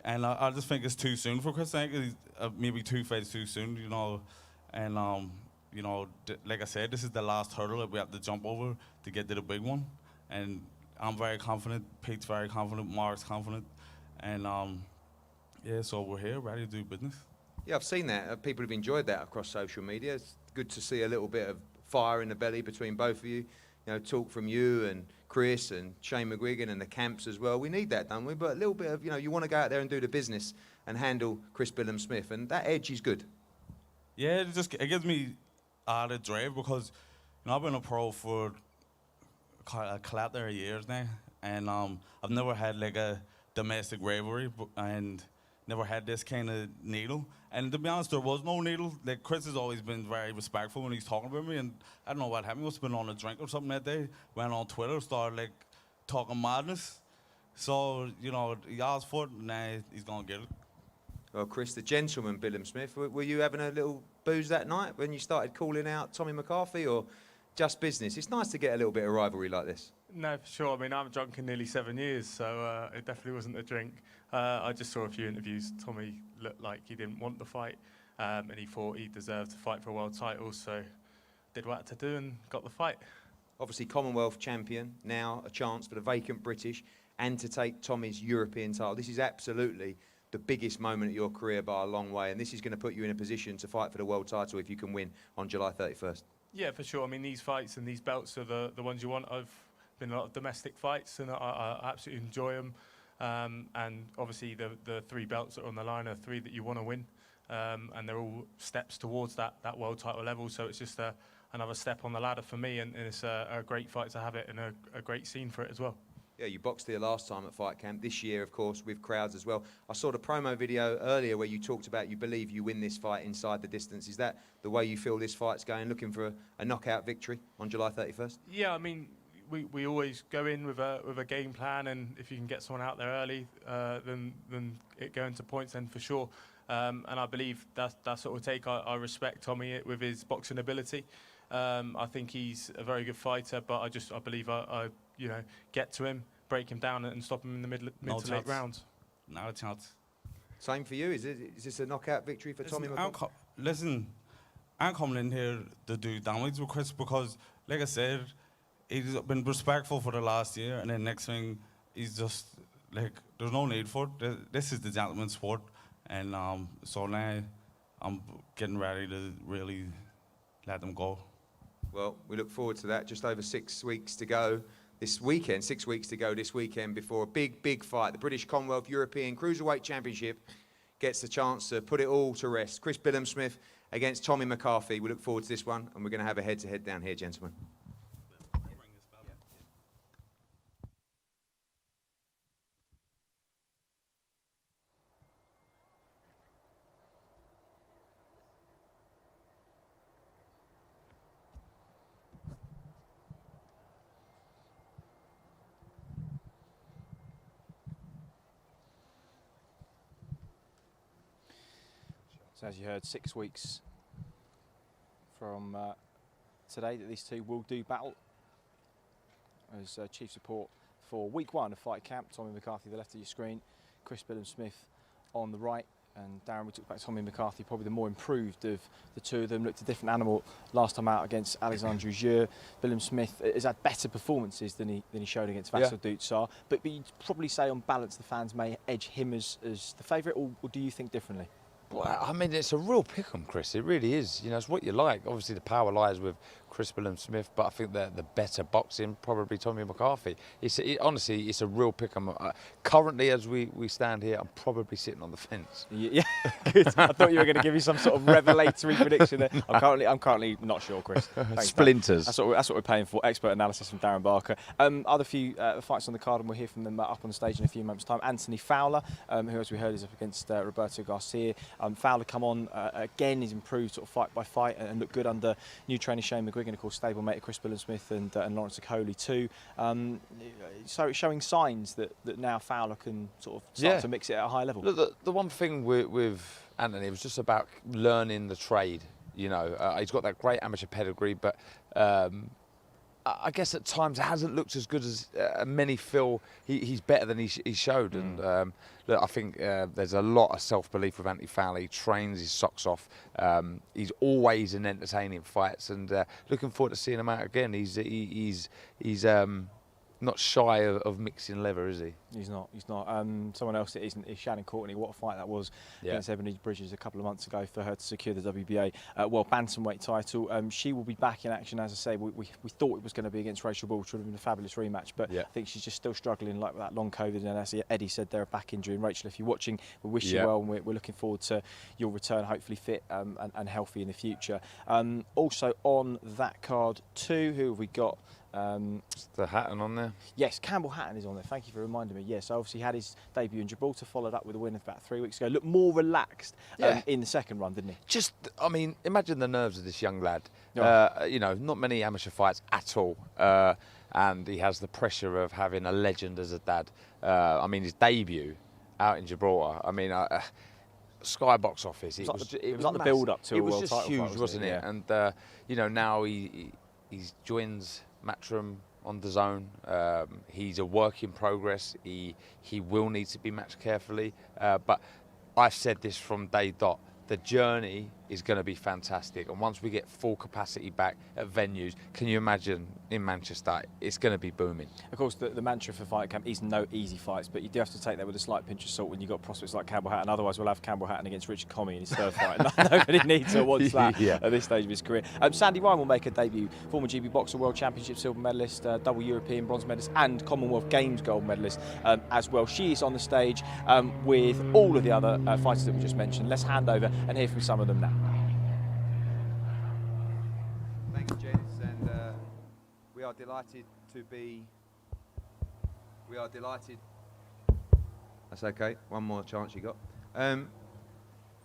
And I just think it's too soon for Chris. I think he's maybe 2 fights too soon, you know. And, you know, like I said, this is the last hurdle that we have to jump over to get to the big one. And I'm very confident. Pete's very confident. Mark's confident. And, yeah, so we're here, ready to do business.
Yeah, I've seen that. People have enjoyed that across social media. It's good to see a little bit of fire in the belly between both of you. You know, talk from you and Chris and Shane McGuigan and the camps as well. We need that, don't we? But a little bit of, you know, you want to go out there and do the business and handle Chris Billum Smith, and that edge is good.
Yeah, it gives me added drive because, you know, I've been a pro for a collector of years now, and I've never had like a domestic rivalry and never had this kind of needle. And to be honest, there was no needle. Like, Chris has always been very respectful when he's talking about me, and I don't know what happened. He must have been on a drink or something that day. Went on Twitter, started like talking madness. So, you know, he asked for it, and now he's gonna get it.
Well, Chris, the gentleman, Billum Smith, were you having a little booze that night when you started calling out Tommy McCarthy, or just business? It's nice to get a little bit of rivalry like this.
No, for sure. I mean, I'm drunk in nearly 7 years, so it definitely wasn't a drink. I just saw a few interviews. Tommy looked like he didn't want the fight, and he thought he deserved to fight for a world title, so did what I had to do and got the fight.
Obviously, Commonwealth champion, now a chance for the vacant British and to take Tommy's European title. This is absolutely the biggest moment of your career by a long way, and this is going to put you in a position to fight for the world title if you can win on July 31st.
Yeah, for sure. I mean, these fights and these belts are the ones you want. I've been in a lot of domestic fights, and I absolutely enjoy them. And obviously, the 3 belts that are on the line are 3 that you want to win, and they're all steps towards that world title level. So it's just a another step on the ladder for me, and it's a great fight to have it, and a great scene for it as well.
Yeah, you boxed here last time at Fight Camp. This year, of course, with crowds as well. I saw the promo video earlier where you talked about you believe you win this fight inside the distance. Is that the way you feel this fight's going, looking for a knockout victory on July 31st?
Yeah, I mean, we always go in with a game plan, and if you can get someone out there early, then it go into points then for sure. And I believe that's what we'll take. I respect Tommy with his boxing ability. I think he's a very good fighter, but I believe I get to him, break him down, and stop him in the mid to late rounds.
Not a chance.
Same for you. Is this a knockout victory for Tommy McCarthy?
Listen, I'm coming in here to do damage with Chris because, like I said, he's been respectful for the last year, and then next thing, he's just like, there's no need for it. This is the gentleman's sport, and so now I'm getting ready to really let them go.
Well, we look forward to that. Just over 6 weeks to go this weekend. 6 weeks to go this weekend before a big fight. The British Commonwealth European Cruiserweight Championship gets the chance to put it all to rest. Chris Billam-Smith against Tommy McCarthy. We look forward to this one, and we're going to have a head-to-head down here, gentlemen.
So as you heard, 6 weeks from today that these two will do battle as chief support for week 1 of Fight Camp. Tommy McCarthy, the left of your screen, Chris Billam-Smith on the right. And Darren, we took back Tommy McCarthy, probably the more improved of the two of them. Looked a different animal last time out against Alexandre Jure. Billam-Smith has had better performances than he showed against Vasyl Dutsar. But you'd probably say on balance the fans may edge him as the favourite, or do you think differently?
Well, I mean, it's a real pick-em, Chris. It really is. You know, it's what you like. Obviously, the power lies with Chris Billam-Smith, but I think that the better boxing, probably Tommy McCarthy. Honestly, it's a real pick-em. Currently, as we stand here, I'm probably sitting on the fence.
Yeah, good. I thought you were going to give me some sort of revelatory prediction there. I'm currently not sure, Chris. Thanks,
Splinters.
That's what we're paying for. Expert analysis from Darren Barker. Other few fights on the card, and we'll hear from them up on the stage in a few moments' time. Anthony Fowler, who, as we heard, is up against Roberto Garcia. Fowler come on again. He's improved sort of fight by fight and looked good under new trainer Shane McGuigan, of course, stablemate of Chris Billam-Smith and Lawrence Okoli too. So it's showing signs that now Fowler can sort of start to mix it at a high level.
Look, the one thing with Anthony was just about learning the trade. You know, he's got that great amateur pedigree, but I guess at times it hasn't looked as good as many feel he's better than he showed. And look, I think there's a lot of self-belief with Anthony Fowler. He trains his socks off. He's always in entertaining fights, and looking forward to seeing him out again. He's not shy of mixing leather, is he?
He's not. Someone else that isn't is Shannon Courtney. What a fight that was against Ebony Bridges a couple of months ago for her to secure the WBA World Bantamweight title. She will be back in action, as I say. We thought it was going to be against Rachel Ball, which would have been a fabulous rematch, but I think she's just still struggling like that long COVID, and as Eddie said, there a back injury. And Rachel, if you're watching, we wish you well, and we're looking forward to your return, hopefully fit and healthy in the future. Also on that card too, who have we got?
The Hatton on there?
Yes, Campbell Hatton is on there. Thank you for reminding me. Yes, obviously had his debut in Gibraltar, followed up with a win about 3 weeks ago. Looked more relaxed in the second run, didn't he?
I mean, imagine the nerves of this young lad. You know, not many amateur fights at all. And he has the pressure of having a legend as a dad. I mean, his debut out in Gibraltar, I mean, Sky box office. It was
like the build-up to a world title fight,
huge, wasn't it? And, you know, now he joins Matchroom on DAZN. He's a work in progress. He will need to be matched carefully. But I've said this from day dot. The journey is going to be fantastic. And once we get full capacity back at venues, can you imagine in Manchester, it's going to be booming.
Of course, the mantra for Fight Camp is no easy fights, but you do have to take that with a slight pinch of salt when you've got prospects like Campbell Hatton. Otherwise, we'll have Campbell Hatton against Richard Comey in his third fight. Nobody needs or wants that at this stage of his career. Sandy Ryan will make a debut. Former GB Boxer World Championship silver medalist, double European bronze medalist and Commonwealth Games gold medalist as well. She is on the stage with all of the other fighters that we just mentioned. Let's hand over and hear from some of them now.
Thanks, Jay. delighted to be. We are delighted. That's okay. One more chance you got.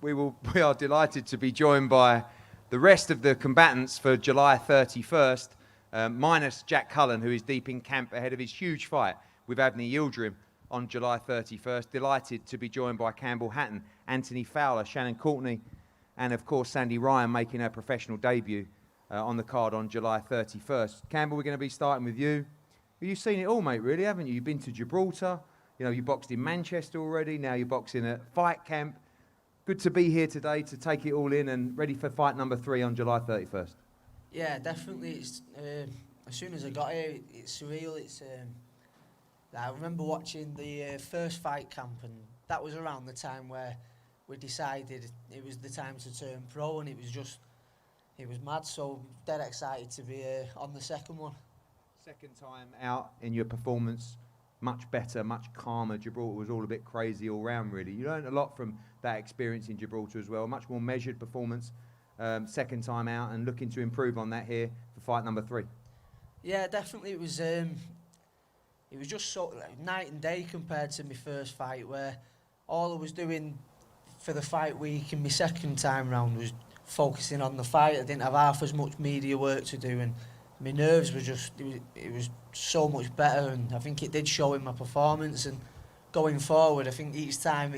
We are delighted to be joined by the rest of the combatants for July 31st, minus Jack Cullen, who is deep in camp ahead of his huge fight with Avni Yildirim on July 31st. Delighted to be joined by Campbell Hatton, Anthony Fowler, Shannon Courtney, and of course Sandy Ryan making her professional debut on the card on July 31st. Campbell, we're going to be starting with you. You've seen it all, mate, really, haven't you? You've been to Gibraltar, you know, you boxed in Manchester already, now you're boxing at Fight Camp. Good to be here today to take it all in and ready for fight number 3 on July 31st.
Yeah, definitely. It's, as soon as I got here, it's surreal. I remember watching the first Fight Camp, and that was around the time where we decided it was the time to turn pro, and it was mad. So dead excited to be on the second one.
Second time out in your performance, much better, much calmer. Gibraltar was all a bit crazy all round, really. You learned a lot from that experience in Gibraltar as well. Much more measured performance, second time out, and looking to improve on that here for fight number 3.
Yeah, definitely. It was just so night and day compared to my first fight, where all I was doing for the fight week and my second time round was focusing on the fight. I didn't have half as much media work to do, and my nerves were just, it was so much better, and I think it did show in my performance. And going forward, I think each time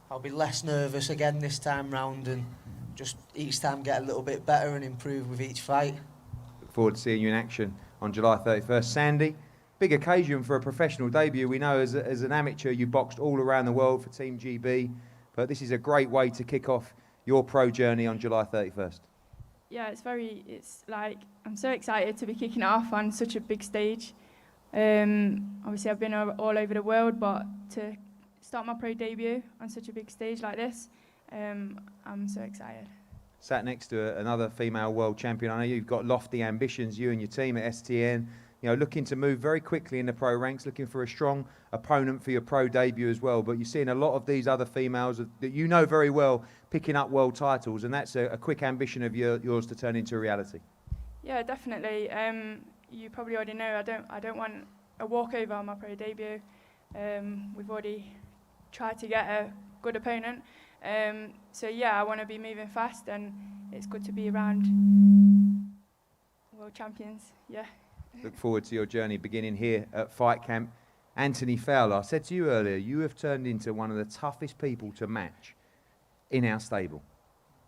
I'll be less nervous again this time round, and just each time get a little bit better and improve with each fight.
Look forward to seeing you in action on July 31st. Sandy, big occasion for a professional debut. We know as an amateur you boxed all around the world for Team GB, but this is a great way to kick off your pro journey on July 31st.
Yeah, it's like, I'm so excited to be kicking it off on such a big stage. Obviously I've been all over the world, but to start my pro debut on such a big stage like this, I'm so excited.
Sat next to another female world champion. I know you've got lofty ambitions, you and your team at STN, you know, looking to move very quickly in the pro ranks, looking for a strong opponent for your pro debut as well. But you're seeing a lot of these other females that you know very well picking up world titles, and that's a quick ambition of yours to turn into a reality.
Yeah, definitely. You probably already know I don't want a walkover on my pro debut. We've already tried to get a good opponent. So yeah, I want to be moving fast, and it's good to be around world champions. Yeah.
Look forward to your journey beginning here at Fight Camp. Anthony Fowler, I said to you earlier, you have turned into one of the toughest people to match in our stable.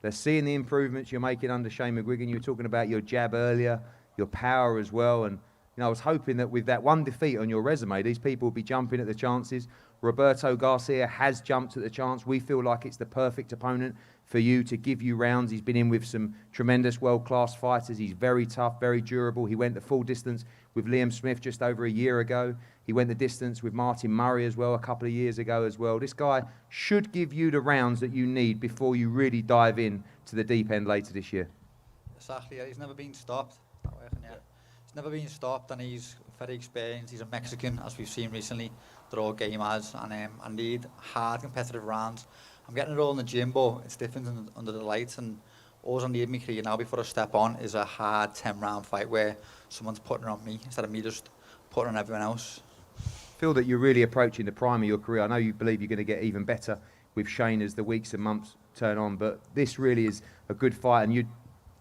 They're seeing the improvements you're making under Shane McGuigan. You were talking about your jab earlier, your power as well. And you know, I was hoping that with that one defeat on your resume, these people will be jumping at the chances. Roberto Garcia has jumped at the chance. We feel like it's the perfect opponent for you to give you rounds. He's been in with some tremendous world-class fighters. He's very tough, very durable. He went the full distance with Liam Smith just over a year ago. He went the distance with Martin Murray as well a couple of years ago as well. This guy should give you the rounds that you need before you really dive in to the deep end later this year.
Exactly, yeah. He's never been stopped. He's never been stopped, and he's very experienced. He's a Mexican, as we've seen recently. They're all game has, and I need hard competitive rounds. I'm getting it all in the gym, but it's different under the lights, and all I need in my career now before I step on is a hard 10-round fight where someone's putting it on me instead of me just putting it on everyone else.
Feel that you're really approaching the prime of your career. I know you believe you're going to get even better with Shane as the weeks and months turn on, but this really is a good fight. And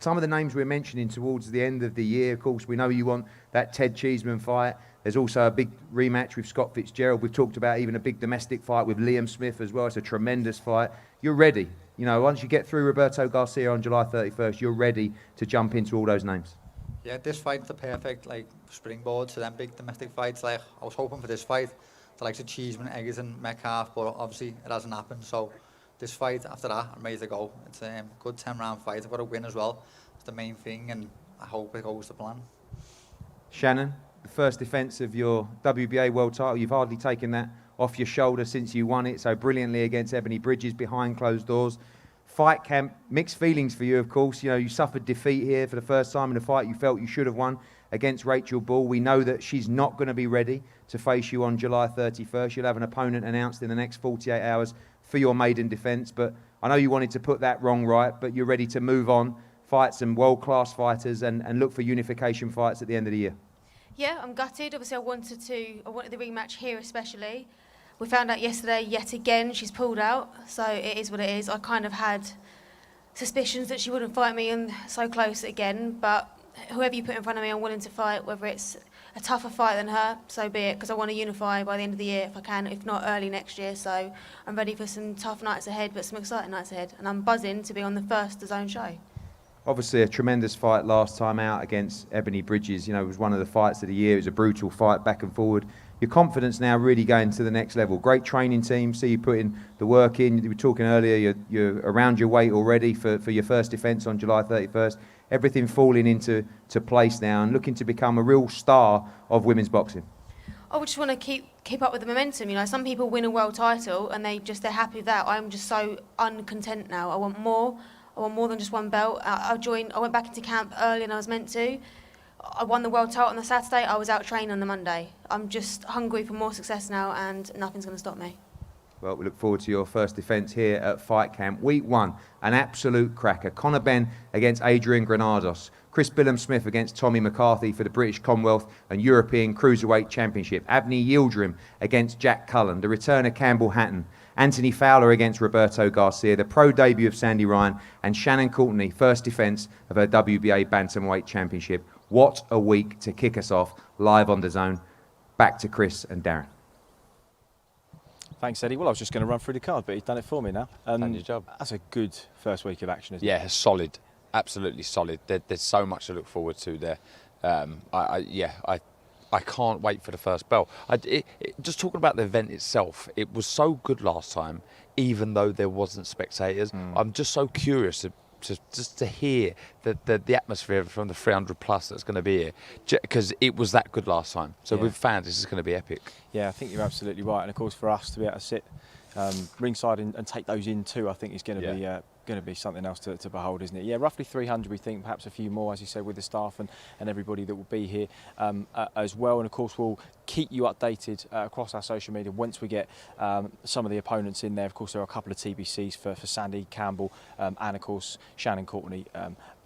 some of the names we're mentioning towards the end of the year, of course, we know you want that Ted Cheeseman fight. There's also a big rematch with Scott Fitzgerald. We've talked about even a big domestic fight with Liam Smith as well. It's a tremendous fight. You're ready. You know, once you get through Roberto Garcia on July 31st, you're ready to jump into all those names.
Yeah, this fight's the perfect springboard to them big domestic fights. I was hoping for this fight, the likes of Cheeseman, Egerton, Metcalf, but obviously it hasn't happened. So this fight, after that, I'm ready to go. It's a good 10-round fight. I've got to win as well. It's the main thing, and I hope it goes to plan.
Shannon, the first defence of your WBA world title, you've hardly taken that off your shoulder since you won it so brilliantly against Ebony Bridges behind closed doors. Fight Camp, mixed feelings for you, of course. You know, you suffered defeat here for the first time in a fight you felt you should have won against Rachel Ball. We know that she's not going to be ready to face you on July 31st. You'll have an opponent announced in the next 48 hours for your maiden defence. But I know you wanted to put that wrong right, but you're ready to move on, fight some world-class fighters and look for unification fights at the end of the year.
Yeah, I'm gutted. Obviously, I wanted the rematch here especially. We found out yesterday, yet again, she's pulled out. So it is what it is. I kind of had suspicions that she wouldn't fight me and so close again. But whoever you put in front of me, I'm willing to fight, whether it's a tougher fight than her, so be it, because I want to unify by the end of the year if I can, if not early next year. So I'm ready for some tough nights ahead, but some exciting nights ahead. And I'm buzzing to be on the first DAZN show.
Obviously a tremendous fight last time out against Ebony Bridges. You know, it was one of the fights of the year. It was a brutal fight, back and forward. Your confidence now really going to the next level. Great training team. See you putting the work in. You were talking earlier, you're around your weight already for your first defence on July 31st. Everything falling into place now and looking to become a real star of women's boxing.
I would just want to keep up with the momentum. You know, some people win a world title and they're happy with that. I'm just so uncontent now. I want more. I want more than just one belt. I went back into camp earlier than I was meant to. I won the world title on the Saturday. I was out training on the Monday. I'm just hungry for more success now, and nothing's going to stop me.
Well, we look forward to your first defence here at Fight Camp. Week 1, an absolute cracker. Conor Benn against Adrian Granados. Chris Billam-Smith against Tommy McCarthy for the British Commonwealth and European Cruiserweight Championship. Avni Yildirim against Jack Cullen. The return of Campbell Hatton. Anthony Fowler against Roberto Garcia. The pro debut of Sandy Ryan. And Shannon Courtenay, first defence of her WBA Bantamweight Championship. What a week to kick us off live on DAZN. Back to Chris and Darren.
Thanks, Eddie. Well, I was just going to run through the card, but you've done it for me now.
Done your job.
That's a good first week of action, isn't it?
Yeah, solid. Absolutely solid. There's so much to look forward to there. I can't wait for the first bell. Just talking about the event itself, it was so good last time, even though there wasn't spectators. I'm just so curious to hear the atmosphere from the 300 plus that's going to be here, because it was that good last time. So with fans, this is going to be epic.
Yeah, I think you're absolutely right. And of course, for us to be able to sit ringside and take those in too, I think is going to be something else to behold, isn't it? Yeah, roughly 300, we think, perhaps a few more, as you said, with the staff and everybody that will be here as well. And of course, we'll keep you updated across our social media once we get some of the opponents in there. Of course, there are a couple of TBCs for Sandy Campbell and of course Shannon Courtenay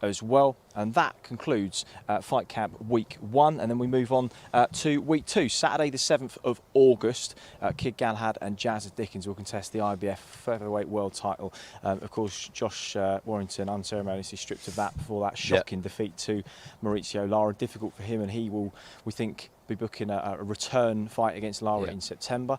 as well. And that concludes Fight Camp Week 1, and then we move on to Week 2. Saturday the 7th of August, Kid Galahad and Jazz Dickens will contest the IBF Featherweight World title. Of course, Josh Warrington unceremoniously stripped of that before that shocking defeat to Mauricio Lara. Difficult for him, and he will, we think, be booking a return fight against Lara in September.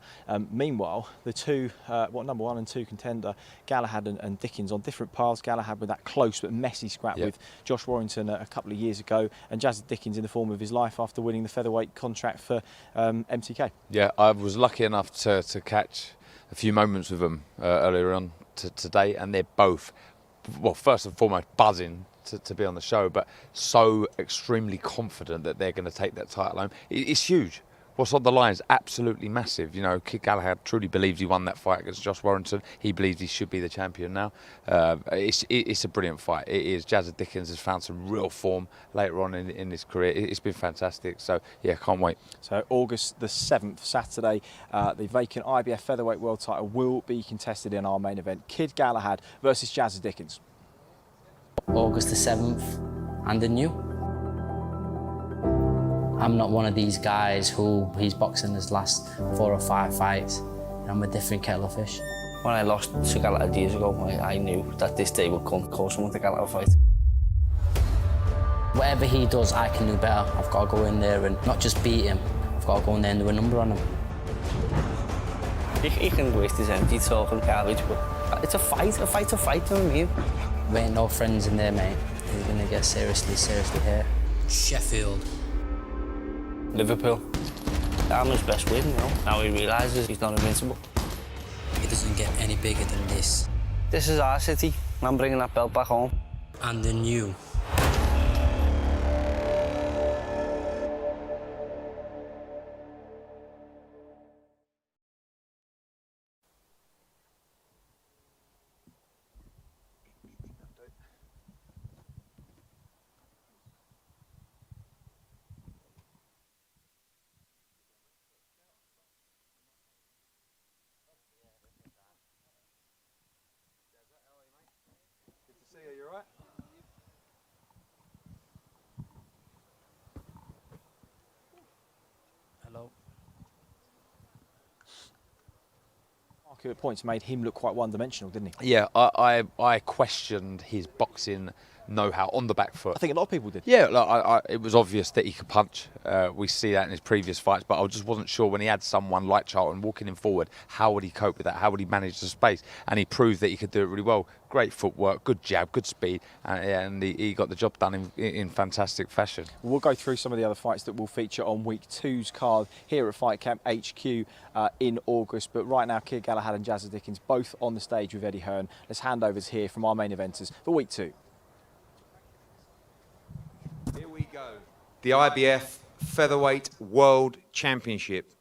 Meanwhile, the two, number 1 and 2 contender, Galahad and Dickens, on different paths. Galahad with that close but messy scrap with Josh Warrington a couple of years ago, and Jazz Dickens in the form of his life after winning the featherweight contract for MTK. Yeah,
I was lucky enough to catch a few moments with them earlier on today, and they're both, well, first and foremost, buzzing to be on the show, but so extremely confident that they're going to take that title home. It's huge. What's on the line is absolutely massive. You know, Kid Galahad truly believes he won that fight against Josh Warrington. He believes he should be the champion now. It's a brilliant fight. It is. Jazz Dickens has found some real form later on in his career. It's been fantastic. So, yeah, can't wait.
So, August the 7th, Saturday, the vacant IBF Featherweight World title will be contested in our main event. Kid Galahad versus Jazz Dickens.
August the 7th, and the new. I'm not one of these guys who he's boxing his last 4 or 5 fights. I'm a different kettle of fish.
When I lost to Galahad years ago, I knew that this day would come close to the Galahad fight.
Whatever he does, I can do better. I've got to go in there and not just beat him, I've got to go in there and do a number on him.
He can waste his energy talking garbage, but it's a fight, you know what I mean?
We ain't no friends in there, mate. He's going to get seriously hurt.
Sheffield. Liverpool. I'm his best win, you know. Now he realises he's not invincible.
It doesn't get any bigger than this.
This is our city, and I'm bringing that belt back home.
And the new.
points, made him look quite one-dimensional, didn't he?
Yeah, I questioned his boxing know-how on the back foot.
I think a lot of people did.
Yeah, like, it was obvious that he could punch. We see that in his previous fights, but I just wasn't sure when he had someone like Charlton walking him forward, how would he cope with that? How would he manage the space? And he proved that he could do it really well. Great footwork, good jab, good speed, and he got the job done in fantastic fashion.
We'll go through some of the other fights that will feature on week 2's card here at Fight Camp HQ in August. But right now, Keir Galahad and Jazza Dickens both on the stage with Eddie Hearn. Let's hand over to here from our main eventers for week 2.
Here we go. The IBF Featherweight World Championship.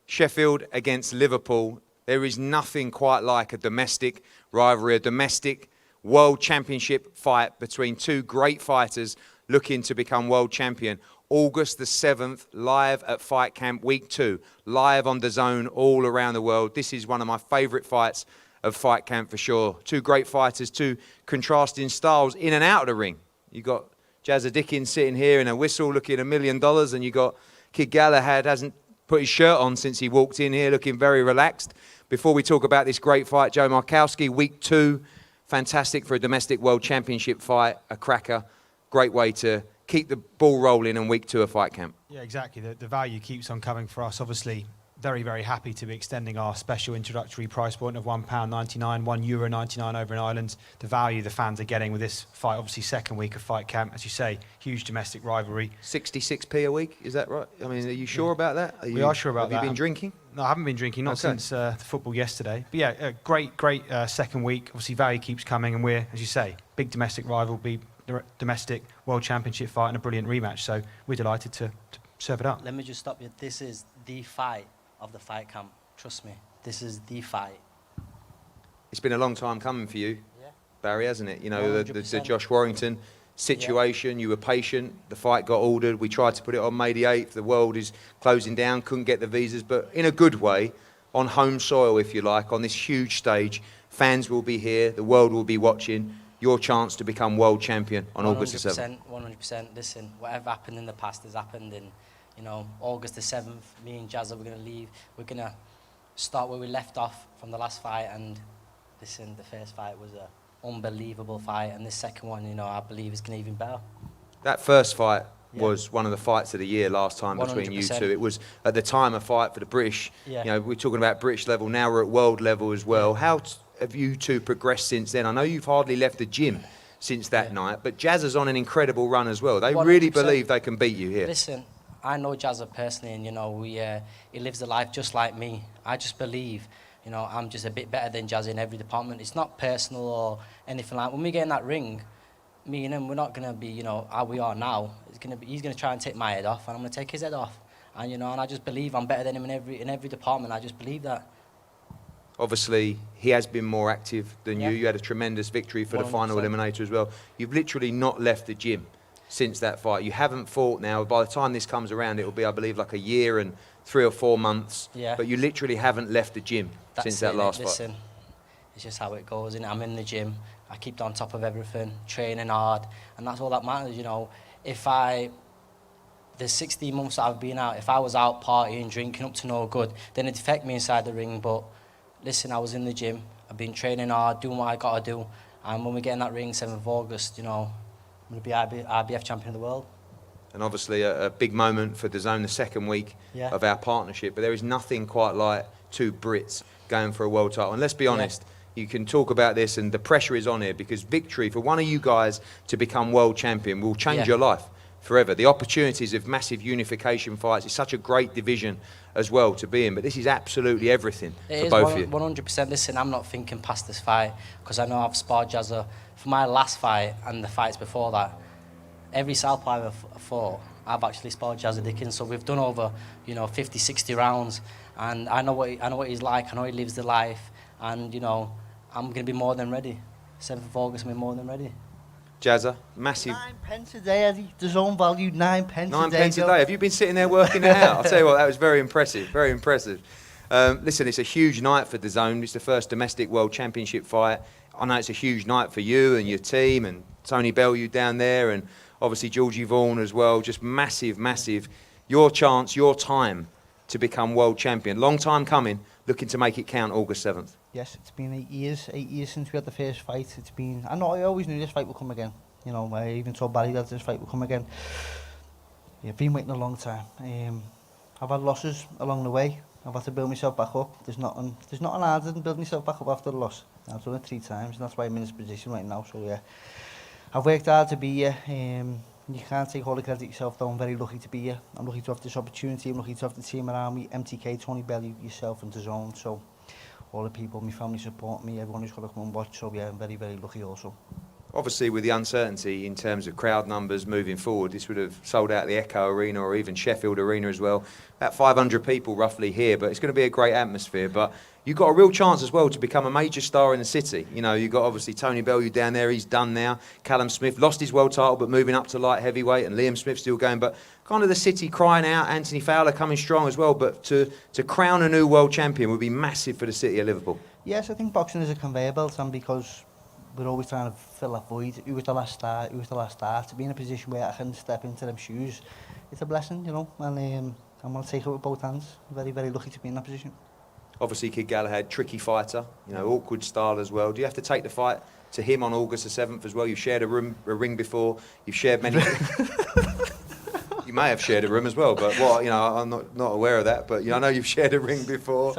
Sheffield against Liverpool. There is nothing quite like a domestic rivalry, a domestic World Championship fight between two great fighters looking to become world champion. August the 7th, live at Fight Camp, week 2, live on DAZN all around the world. This is one of my favourite fights of Fight Camp for sure. Two great fighters, two contrasting styles in and out of the ring. You got Jazza Dickens sitting here in a whistle looking $1 million, and you got Keir Galahad hasn't put his shirt on since he walked in here looking very relaxed. Before we talk about this great fight, Joe Markowski, week 2, fantastic for a domestic world championship fight, a cracker, great way to keep the ball rolling in week 2 of Fight Camp.
Yeah, exactly. The value keeps on coming for us. Obviously, very, very happy to be extending our special introductory price point of £1.99, €1.99 over in Ireland. The value the fans are getting with this fight, obviously second week of Fight Camp, as you say, huge domestic rivalry.
66p a week, is that right? I mean, are you sure about that?
We are sure about that.
Have you been drinking?
No, I haven't been drinking, not since the football yesterday. But yeah, great second week. Obviously, value keeps coming, and we're, as you say, big domestic rival, big domestic world championship fight and a brilliant rematch. So we're delighted to serve it up.
Let me just stop you. This is the fight of the Fight Camp. Trust me, this is the fight.
It's been a long time coming for you, Barry, hasn't it? You know, the
100%.
Josh Warrington situation, you were patient, the fight got ordered, we tried to put it on May the 8th, the world is closing down, couldn't get the visas, but in a good way, on home soil, if you like, on this huge stage, fans will be here, the world will be watching, your chance to become world champion on August the 7th.
100%. Listen, whatever happened in the past has happened, and you know, August the 7th, me and Jazza, we're going to leave. We're going to start where we left off from the last fight. And listen, the first fight was an unbelievable fight. And this second one, you know, I believe is going to even better.
That first fight was one of the fights of the year last time between you
100%.
two. It was, at the time, a fight for the British.
Yeah.
You know, we're talking about British level, now we're at world level as well. How have you two progressed since then? I know you've hardly left the gym since that night, but Jazza's on an incredible run as well. They
100%.
really believe they can beat you here.
Listen, I know Jazza personally, and you know, he lives the life just like me. I just believe, you know, I'm just a bit better than Jazza in every department. It's not personal or anything like that. When we get in that ring, me and him, we're not gonna be, you know, how we are now. He's gonna try and take my head off, and I'm gonna take his head off. And you know, and I just believe I'm better than him in every department. I just believe that.
Obviously, he has been more active than
Yeah.
you. You had a tremendous victory for the
100%.
final eliminator as well. You've literally not left the gym since that fight. You haven't fought now. By the time this comes around, it will be, I believe, like a year and 3 or 4 months.
Yeah.
But you literally haven't left the gym since that last fight.
Listen, it's just how it goes, innit? I'm in the gym. I keep on top of everything, training hard, and that's all that matters, you know. The 16 months that I've been out, if I was out partying, drinking up to no good, then it'd affect me inside the ring. But listen, I was in the gym. I've been training hard, doing what I got to do. And when we get in that ring, 7th of August, you know, I'm going to be IBF champion of the world.
And obviously a big moment for DAZN, the second week of our partnership. But there is nothing quite like two Brits going for a world title. And let's be honest, you can talk about this, and the pressure is on here, because victory for one of you guys to become world champion will change your life forever. The opportunities of massive unification fights is such a great division as well to be in, but this is absolutely everything for both of you.
100%. Listen, I'm not thinking past this fight, because I know I've sparred Jazza for my last fight and the fights before that. Every southpaw I've fought, I've actually sparred Jazza Dickens, so we've done over, you know, 50, 60 rounds, and I know what he's like. I know he lives the life, and you know, I'm going to be more than ready. 7th of August, I'm more than ready.
Jazza, massive.
9 pence a day, Eddie. The zone value, 9 pence a day.
9 pence a day. Have you been sitting there working it out? I'll tell you what, that was very impressive, very impressive. Listen, it's a huge night for DAZN. It's the first domestic world championship fight. I know it's a huge night for you and your team, and Tony Bellew down there, and obviously Georgie Vaughan as well. Just massive, massive. Your chance, your time to become world champion. Long time coming, looking to make it count August 7th.
Yes, it's been 8 years. 8 years since we had the first fight. It's been. I always knew this fight would come again. You know, I even told Barry that this fight would come again. Yeah, I've been waiting a long time. I've had losses along the way. I've had to build myself back up. There's nothing harder than building myself back up after a loss. I've done it 3 times, and that's why I'm in this position right now. So yeah, I've worked hard to be here. You can't take all the credit yourself, though. I'm very lucky to be here. I'm lucky to have this opportunity. I'm lucky to have the team around me, MTK, Tony Bellew, yourself, and DAZN. So all the people, my family support me, everyone who's got to come and watch. So yeah, I'm very, very lucky also.
Obviously, with the uncertainty in terms of crowd numbers moving forward, this would have sold out the Echo Arena or even Sheffield Arena as well. About 500 people roughly here, but it's going to be a great atmosphere. But you've got a real chance as well to become a major star in the city. You know, you've got obviously Tony Bellew down there, he's done now. Callum Smith lost his world title, but moving up to light heavyweight, and Liam Smith still going. But kind of the city crying out, Anthony Fowler coming strong as well. But to crown a new world champion would be massive for the city of Liverpool.
Yes, I think boxing is a conveyor belt, and because we're always trying to fill that void. Who was the last star? Who was the last star? To be in a position where I can step into them shoes, it's a blessing, you know. And I'm going to take it with both hands. Very, very lucky to be in that position.
Obviously, Kid Galahad, tricky fighter, you know, awkward style as well. Do you have to take the fight to him on August the 7th as well? You've shared a ring before. You've shared many. You may have shared a room as well, but you know, I'm not aware of that. But you know, I know you've shared a ring before.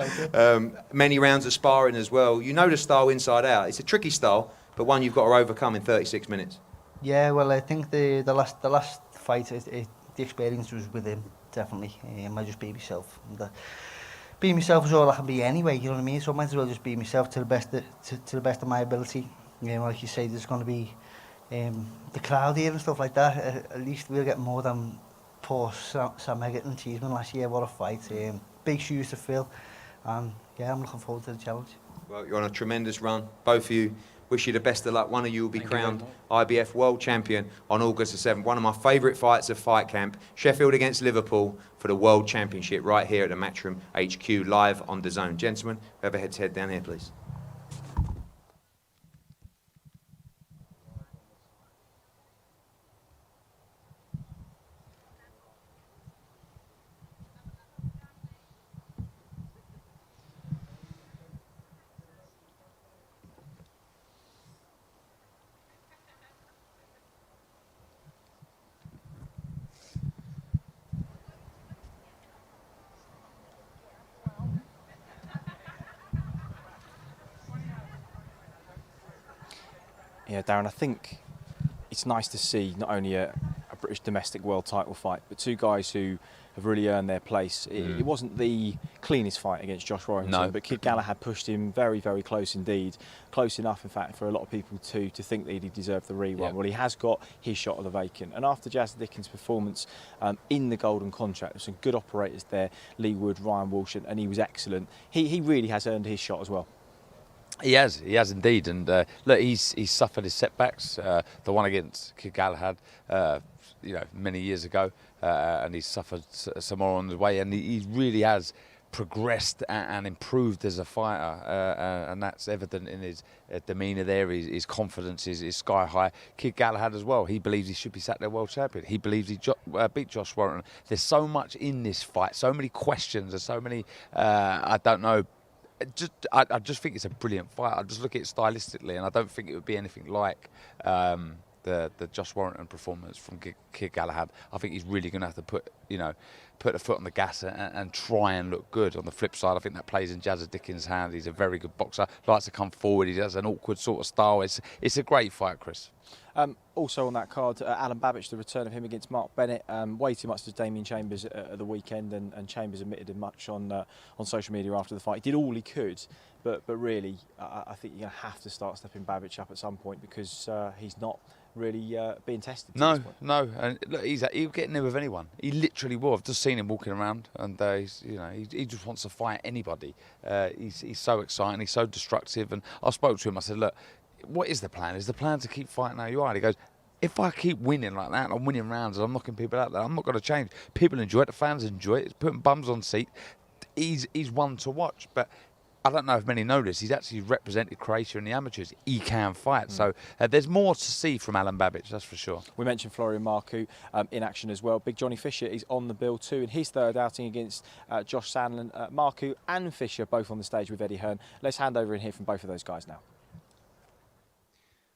Many rounds of sparring as well. You know the style inside out. It's a tricky style, but one you've got to overcome in 36 minutes.
Yeah, well, I think the last fight, the experience was with him, definitely. I just be myself. Being myself is all I can be anyway. You know what I mean? So I might as well just be myself to the best of my ability. You know, like you say, there's going to be the crowd here and stuff like that. At least we'll get more than poor Sam Eggert and Cheeseman last year. What a fight. Big shoes to fill. And yeah, I'm looking forward to the challenge.
Well, you're on a tremendous run. Both of you, wish you the best of luck. One of you will be crowned IBF World Champion on August the 7th. One of my favourite fights of Fight Camp. Sheffield against Liverpool for the World Championship right here at the Matchroom HQ, live on DAZN. Gentlemen, whoever head down here, please.
Yeah, Darren, I think it's nice to see not only a British domestic world title fight, but 2 guys who have really earned their place. It wasn't the cleanest fight against Josh Warrington, but Kid Galahad pushed him very, very close indeed. Close enough, in fact, for a lot of people to think that he deserved the rerun. Well, he has got his shot at the vacant. And after Jazz Dickens' performance in the Golden Contract, there's some good operators there, Lee Wood, Ryan Walsh, and he was excellent. He really has earned his shot as well.
He has indeed, and look, he's suffered his setbacks. The one against Kid Galahad, you know, many years ago, and he's suffered some more on the way, and he really has progressed and improved as a fighter, and that's evident in his demeanour there. His confidence is sky high. Kid Galahad as well. He believes he should be sat there world champion. He believes he beat Josh Warrington. There's so much in this fight, so many questions, there's so many. I don't know. I just think it's a brilliant fight. I just look at it stylistically, and I don't think it would be anything like the Josh Warrington performance from Kid Galahad. I think he's really going to have to put a foot on the gas and try and look good. On the flip side, I think that plays in Jazz Dickens' hand. He's a very good boxer. Likes to come forward. He has an awkward sort of style. It's a great fight, Chris.
Also on that card, Alan Babbage, the return of him against Mark Bennett. Way too much to Damien Chambers at the weekend, and Chambers admitted as much on social media after the fight. He did all he could, but really, I think you're going to have to start stepping Babbage up at some point, because he's not really being tested.
No, and look, he'll get in there with anyone. He literally will. I've just seen him walking around, and he just wants to fight anybody. He's so exciting. He's so destructive. And I spoke to him. I said, look, what is the plan? Is the plan to keep fighting how you are? And he goes, if I keep winning like that, and I'm winning rounds, and I'm knocking people out there, I'm not going to change. People enjoy it. The fans enjoy it. It's putting bums on seat. He's one to watch, but I don't know if many know this, he's actually represented Croatia in the amateurs. He can fight. So there's more to see from Alan Babic, that's for sure.
We mentioned Florian Marcoux in action as well. Big Johnny Fisher is on the bill too in his third outing against Josh Sandlin. Marcoux and Fisher both on the stage with Eddie Hearn. Let's hand over and hear from both of those guys now.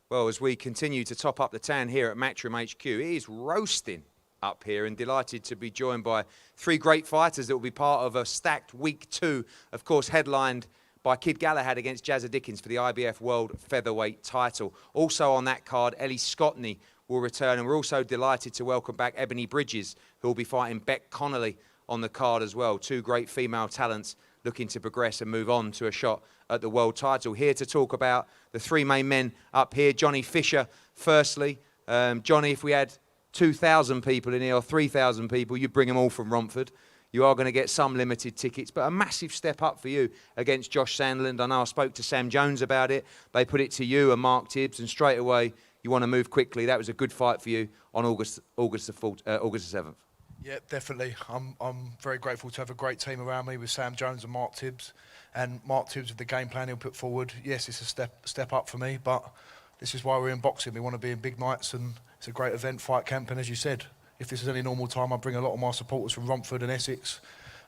Well, as we continue to top up the tan here at Matchroom HQ, it is roasting up here, and delighted to be joined by three great fighters that will be part of a stacked week 2, of course, headlined by Kid Galahad against Jazza Dickens for the IBF World Featherweight title. Also on that card, Ellie Scotney will return, and we're also delighted to welcome back Ebony Bridges, who will be fighting Beck Connolly on the card as well. Two great female talents looking to progress and move on to a shot at the world title. Here to talk about the three main men up here, Johnny Fisher firstly. Johnny, if we had 2,000 people in here or 3,000 people, you'd bring them all from Romford. You are going to get some limited tickets, but a massive step up for you against Josh Sandland. I know I spoke to Sam Jones about it. They put it to you and Mark Tibbs, and straight away you want to move quickly. That was a good fight for you on August the 7th.
Yeah, definitely. I'm very grateful to have a great team around me with Sam Jones and Mark Tibbs. And Mark Tibbs with the game plan he'll put forward. Yes, it's a step up for me, but this is why we're in boxing. We want to be in big nights, and it's a great event, fight camp. And as you said, if this is any normal time, I'd bring a lot of my supporters from Romford and Essex.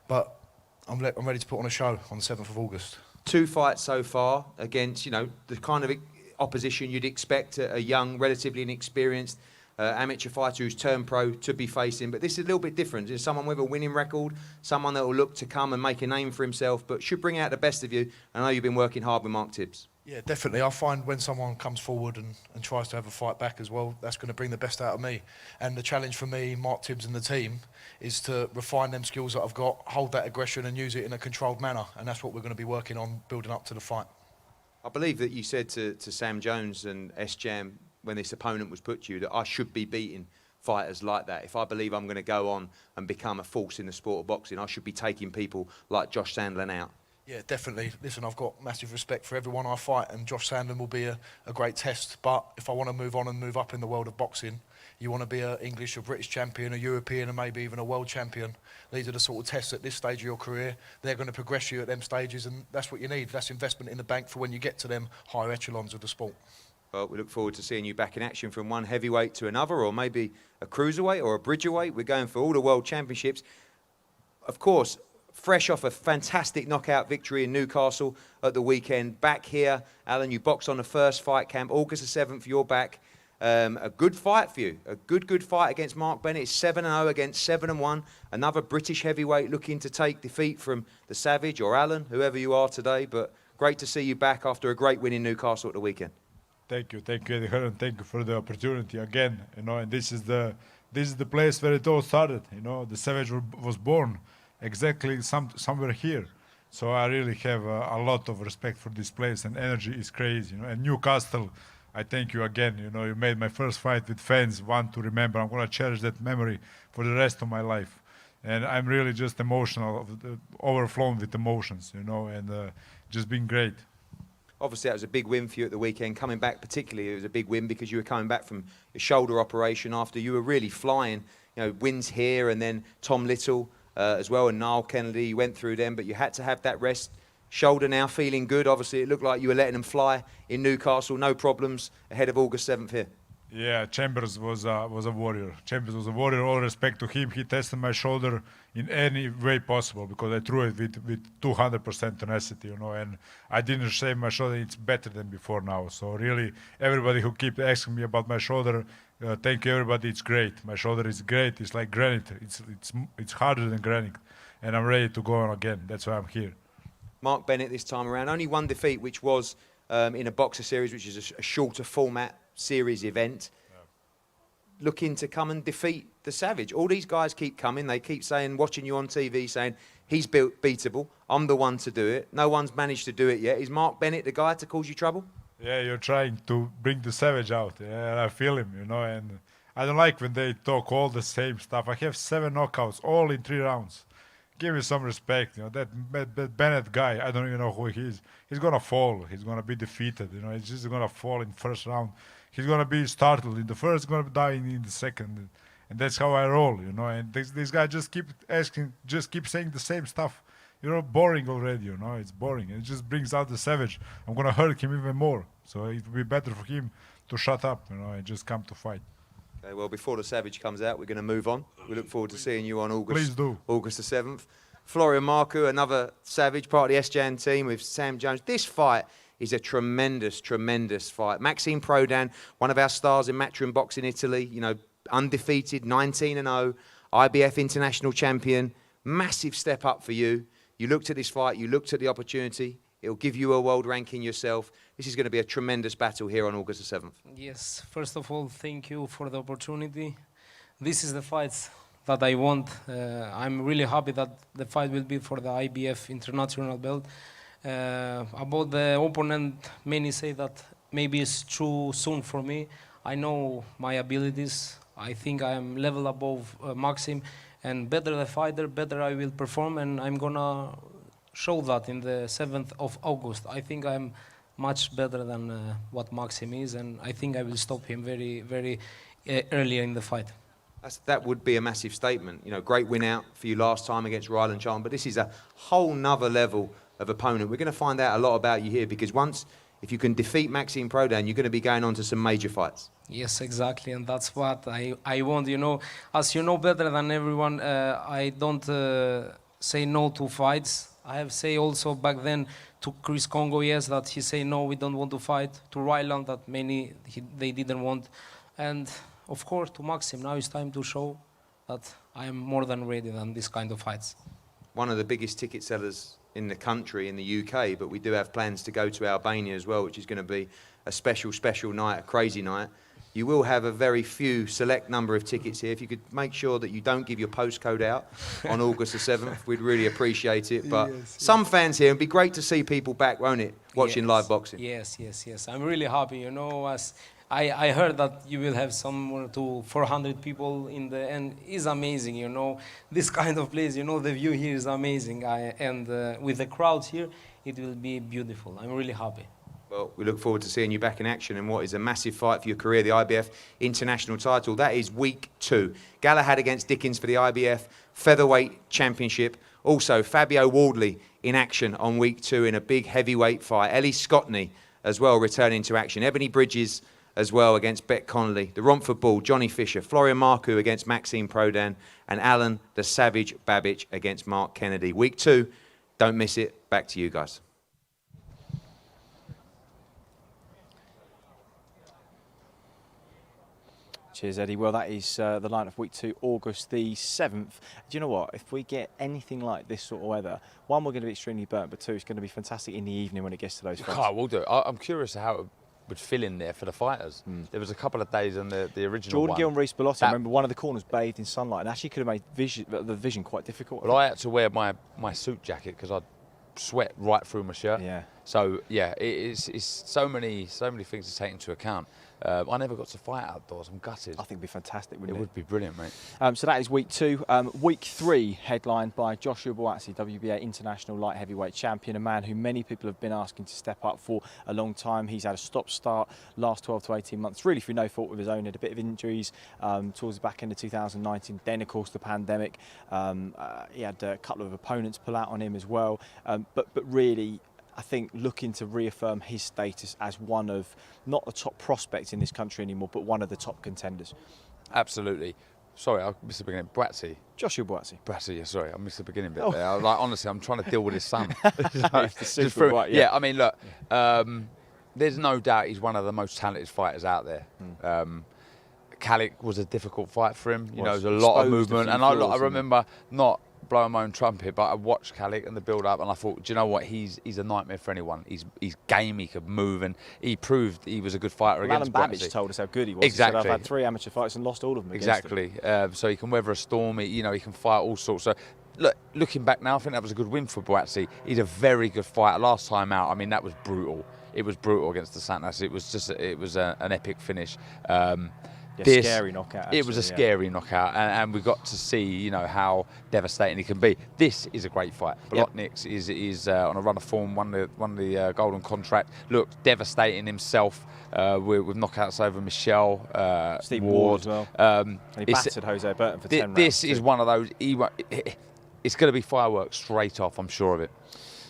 But I'm ready to put on a show on the 7th of August. 2 fights so far against, you know, the kind of opposition you'd expect a young, relatively inexperienced amateur fighter who's turned pro to be facing. But this is a little bit different. There's someone with a winning record, someone that will look to come and make a name for himself, but should bring out the best of you. I know you've been working hard with Mark Tibbs. Yeah, definitely. I find when someone comes forward and tries to have a fight back as well, that's going to bring the best out of me. And the challenge for me, Mark Tibbs and the team, is to refine them skills that I've got, hold that aggression and use it in a controlled manner. And that's what we're going to be working on, building up to the fight. I believe that you said to Sam Jones and S-Jam when this opponent was put to you that I should be beating fighters like that. If I believe I'm going to go on and become a force in the sport of boxing, I should be taking people like Josh Sandlin out. Yeah, definitely. Listen, I've got massive respect for everyone I fight, and Josh Sandlin will be a great test. But if I want to move on and move up in the world of boxing, you want to be an English or British champion, a European, and maybe even a world champion. These are the sort of tests at this stage of your career. They're going to progress you at them stages, and that's what you need. That's investment in the bank for when you get to them higher echelons of the sport. Well, we look forward to seeing you back in action from one heavyweight to another, or maybe a cruiserweight or a bridgerweight. We're going for all the world championships. Of course, fresh off a fantastic knockout victory in Newcastle at the weekend. Back here, Alan, you boxed on the first fight camp, August the 7th, you're back. A good fight for you, a good fight against Mark Bennett. It's 7-0 against 7-1. Another British heavyweight looking to take defeat from the Savage or Alan, whoever you are today. But great to see you back after a great win in Newcastle at the weekend.
Thank you, Eddie Hearn. Thank you for the opportunity again. You know, and this is the place where it all started. You know, the Savage was born exactly somewhere here. So I really have a lot of respect for this place, and energy is crazy. You know, and Newcastle, I thank you again. You know, you made my first fight with fans one to remember. I'm gonna cherish that memory for the rest of my life. And I'm really just emotional, overflown with emotions. You know, and just been great.
Obviously, that was a big win for you at the weekend. Coming back particularly, it was a big win because you were coming back from a shoulder operation after you were really flying. You know, wins here, and then Tom Little as well, and Niall Kennedy. You went through them, but you had to have that rest. Shoulder now feeling good. Obviously, it looked like you were letting them fly in Newcastle. No problems ahead of August 7th here.
Yeah, Chambers was a warrior. Chambers was a warrior. All respect to him. He tested my shoulder in any way possible because I threw it with 200% tenacity, you know, and I didn't shave my shoulder. It's better than before now. So really, everybody who keep asking me about my shoulder, thank you, everybody. It's great. My shoulder is great. It's like granite. It's harder than granite, and I'm ready to go on again. That's why I'm here.
Mark Bennett this time around, only one defeat, which was in a boxer series, which is a shorter format series event. Looking to come and defeat the Savage. All these guys keep coming. They keep saying, watching you on TV, saying, he's beatable. I'm the one to do it. No one's managed to do it yet. Is Mark Bennett the guy to cause you trouble?
Yeah, you're trying to bring the Savage out. Yeah, I feel him, you know, and I don't like when they talk all the same stuff. I have 7 knockouts, all in 3 rounds. Give me some respect, you know. That Bennett guy, I don't even know who he is. He's gonna fall. He's gonna be defeated, you know. He's just gonna fall in first round. He's gonna be startled in the first, gonna die in the second, and that's how I roll, you know. And this guy just keep asking, just keep saying the same stuff. boring already. It's boring. It just brings out the savage. I'm gonna hurt him even more. So it would be better for him to shut up, and just come to fight.
Okay, well, before the savage comes out, we're going to move on. We look forward to seeing you on August the 7th. Florian Marku, another savage, part of the SJN team with Sam Jones. This fight is a tremendous, tremendous fight. Maxime Prodan, one of our stars in Matchroom Boxing Italy, undefeated, 19-0, IBF international champion. Massive step up for you. You looked at this fight, you looked at the opportunity. It'll give you a world ranking yourself. This is going to be a tremendous battle here on August the 7th.
Yes, first of all, thank you for the opportunity. This is the fight that I want. I'm really happy that the fight will be for the IBF international belt. About the opponent, many say that maybe it's too soon for me. I know my abilities. I think I am level above Maxim, and better the fighter, better I will perform, and I'm gonna show that in the 7th of August. I think I'm much better than what Maxim is, and I think I will stop him very, very early in the fight.
That would be a massive statement. Great win out for you last time against Ryland Chan, but this is a whole nother level of opponent. We're going to find out a lot about you here, because if you can defeat Maxime Prodan, you're going to be going on to some major fights.
Yes, exactly, and that's what I want. As you know better than everyone, I don't say no to fights. I have say also back then to Chris Congo, yes, that he say no, we don't want to fight. To Ryland, that they didn't want, and of course to Maxim. Now it's time to show that I am more than ready than this kind of fights.
One of the biggest ticket sellers in the country, in the UK, but we do have plans to go to Albania as well, which is going to be a special, special night, a crazy night. You will have a very few select number of tickets here. If you could make sure that you don't give your postcode out on August the 7th, we'd really appreciate it. But some fans here, it'd be great to see people back, won't it, watching live boxing?
Yes. I'm really happy, as I heard that you will have somewhere to 400 people in the end. It's amazing, this kind of place, the view here is amazing. And with the crowds here, it will be beautiful. I'm really happy.
Well, we look forward to seeing you back in action in what is a massive fight for your career, the IBF international title. That is week 2. Galahad against Dickens for the IBF featherweight championship. Also, Fabio Wardley in action on week 2 in a big heavyweight fight. Ellie Scottney as well returning to action. Ebony Bridges as well against Beck Connolly. The Romford Bull, Johnny Fisher. Florian Marku against Maxime Prodan. And Alan the Savage Babbage against Mark Kennedy. Week 2, don't miss it. Back to you guys.
Cheers, Eddie. Well, that is the line of week 2, August the 7th. Do you know what? If we get anything like this sort of weather, one, we're going to be extremely burnt, but 2, it's going to be fantastic in the evening when it gets to those fights.
Oh, we'll do it. I'm curious how it would fill in there for the fighters. There was a couple of days on the original
Jordan
one.
Gill and Reece Bellotti, I remember one of the corners bathed in sunlight and actually could have made the vision quite difficult.
Well, I had to wear my suit jacket because I'd sweat right through my shirt.
Yeah.
So, yeah, it's so many things to take into account. I never got to fight outdoors. I'm gutted.
I think it'd be fantastic, wouldn't it?
It would be brilliant, mate.
So that is week 2. Week 3, headlined by Joshua Buatsi, WBA International Light Heavyweight Champion, a man who many people have been asking to step up for a long time. He's had a stop-start last 12 to 18 months, really through no fault of his own. Had a bit of injuries towards the back end of 2019. Then, of course, the pandemic. He had a couple of opponents pull out on him as well. But really, I think looking to reaffirm his status as one of, not the top prospects in this country anymore, but one of the top contenders.
Absolutely. Sorry, I missed the beginning. Buatsi.
Joshua Buatsi.
Buatsi, yeah, sorry, I missed the beginning bit there. Honestly, I'm trying to deal with his son.
Yeah,
I mean, look, there's no doubt he's one of the most talented fighters out there. Kalik was a difficult fight for him. You know, there's a lot of movement. And I remember not blowing my own trumpet, but I watched Kalik and the build-up, and I thought, do you know what? He's a nightmare for anyone. He's game. He could move, and he proved he was a good fighter against
Alan
Buatsi.
Babbage told us how good he was.
Exactly.
He said, I've had 3 amateur fights and lost all of them.
Exactly. So he can weather a storm. He can fight all sorts. So looking back now, I think that was a good win for Buatsi. He's a very good fighter. Last time out, I mean, that was brutal. It was brutal against the Santos. It was an epic finish.
Scary knockout. Actually,
it was a scary knockout, and we got to see, how devastating he can be. This is a great fight. Bolotniks is on a run of form, won the golden contract. Looked devastating himself with knockouts over Michelle,
Steve Ward as well. And he battered Jose Burton for 10 rounds.
This is one of those. it's going to be fireworks straight off. I'm sure of it.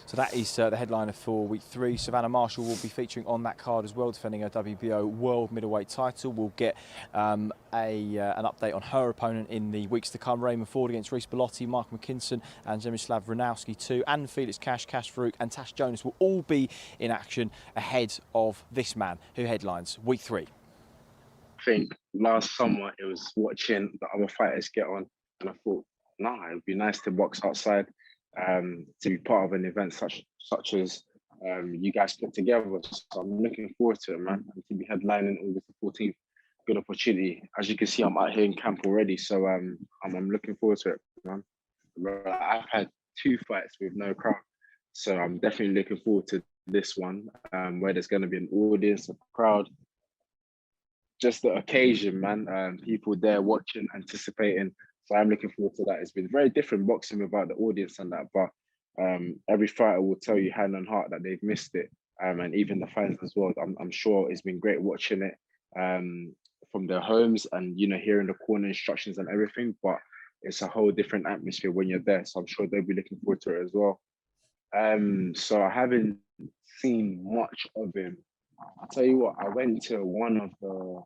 So that is the headliner for week 3. Savannah Marshall will be featuring on that card as well, defending her WBO World Middleweight title. We'll get an update on her opponent in the weeks to come. Raymond Ford against Reece Bellotti, Mark McKinson and Zemislav Ranowski too, and Felix Cash, Cash Farouk and Tash Jonas will all be in action ahead of this man who headlines week 3.
I think last summer it was watching the other fighters get on, and I thought, nah, it would be nice to box outside, to be part of an event such as you guys put together. So I'm looking forward to it, man. And to be headlining August the 14th, good opportunity. As you can see, I'm out here in camp already, so I'm looking forward to it, man. I've had 2 fights with no crowd, so I'm definitely looking forward to this one, where there's going to be an audience, a crowd. Just the occasion, man. People there watching, anticipating. So I'm looking forward to that. It's been very different boxing without the audience and that, but every fighter will tell you hand on heart that they've missed it, and even the fans as well. I'm sure it's been great watching it from their homes and hearing the corner instructions and everything. But it's a whole different atmosphere when you're there. So I'm sure they'll be looking forward to it as well. So I haven't seen much of him. I'll tell you what, I went to one of the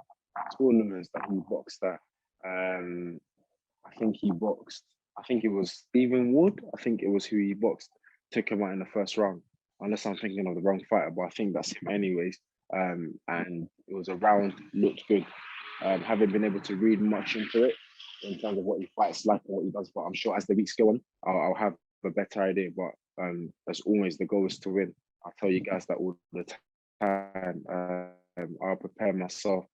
tournaments that he boxed at. I think it was Stephen Wood. I think it was who he boxed. Took him out in the first round. Unless I'm thinking of the wrong fighter, but I think that's him anyways. And it was a round, looked good. Haven't been able to read much into it in terms of what he fights like and what he does, but I'm sure as the weeks go on, I'll have a better idea. But as always, the goal is to win. I tell you guys that all the time. I'll prepare myself.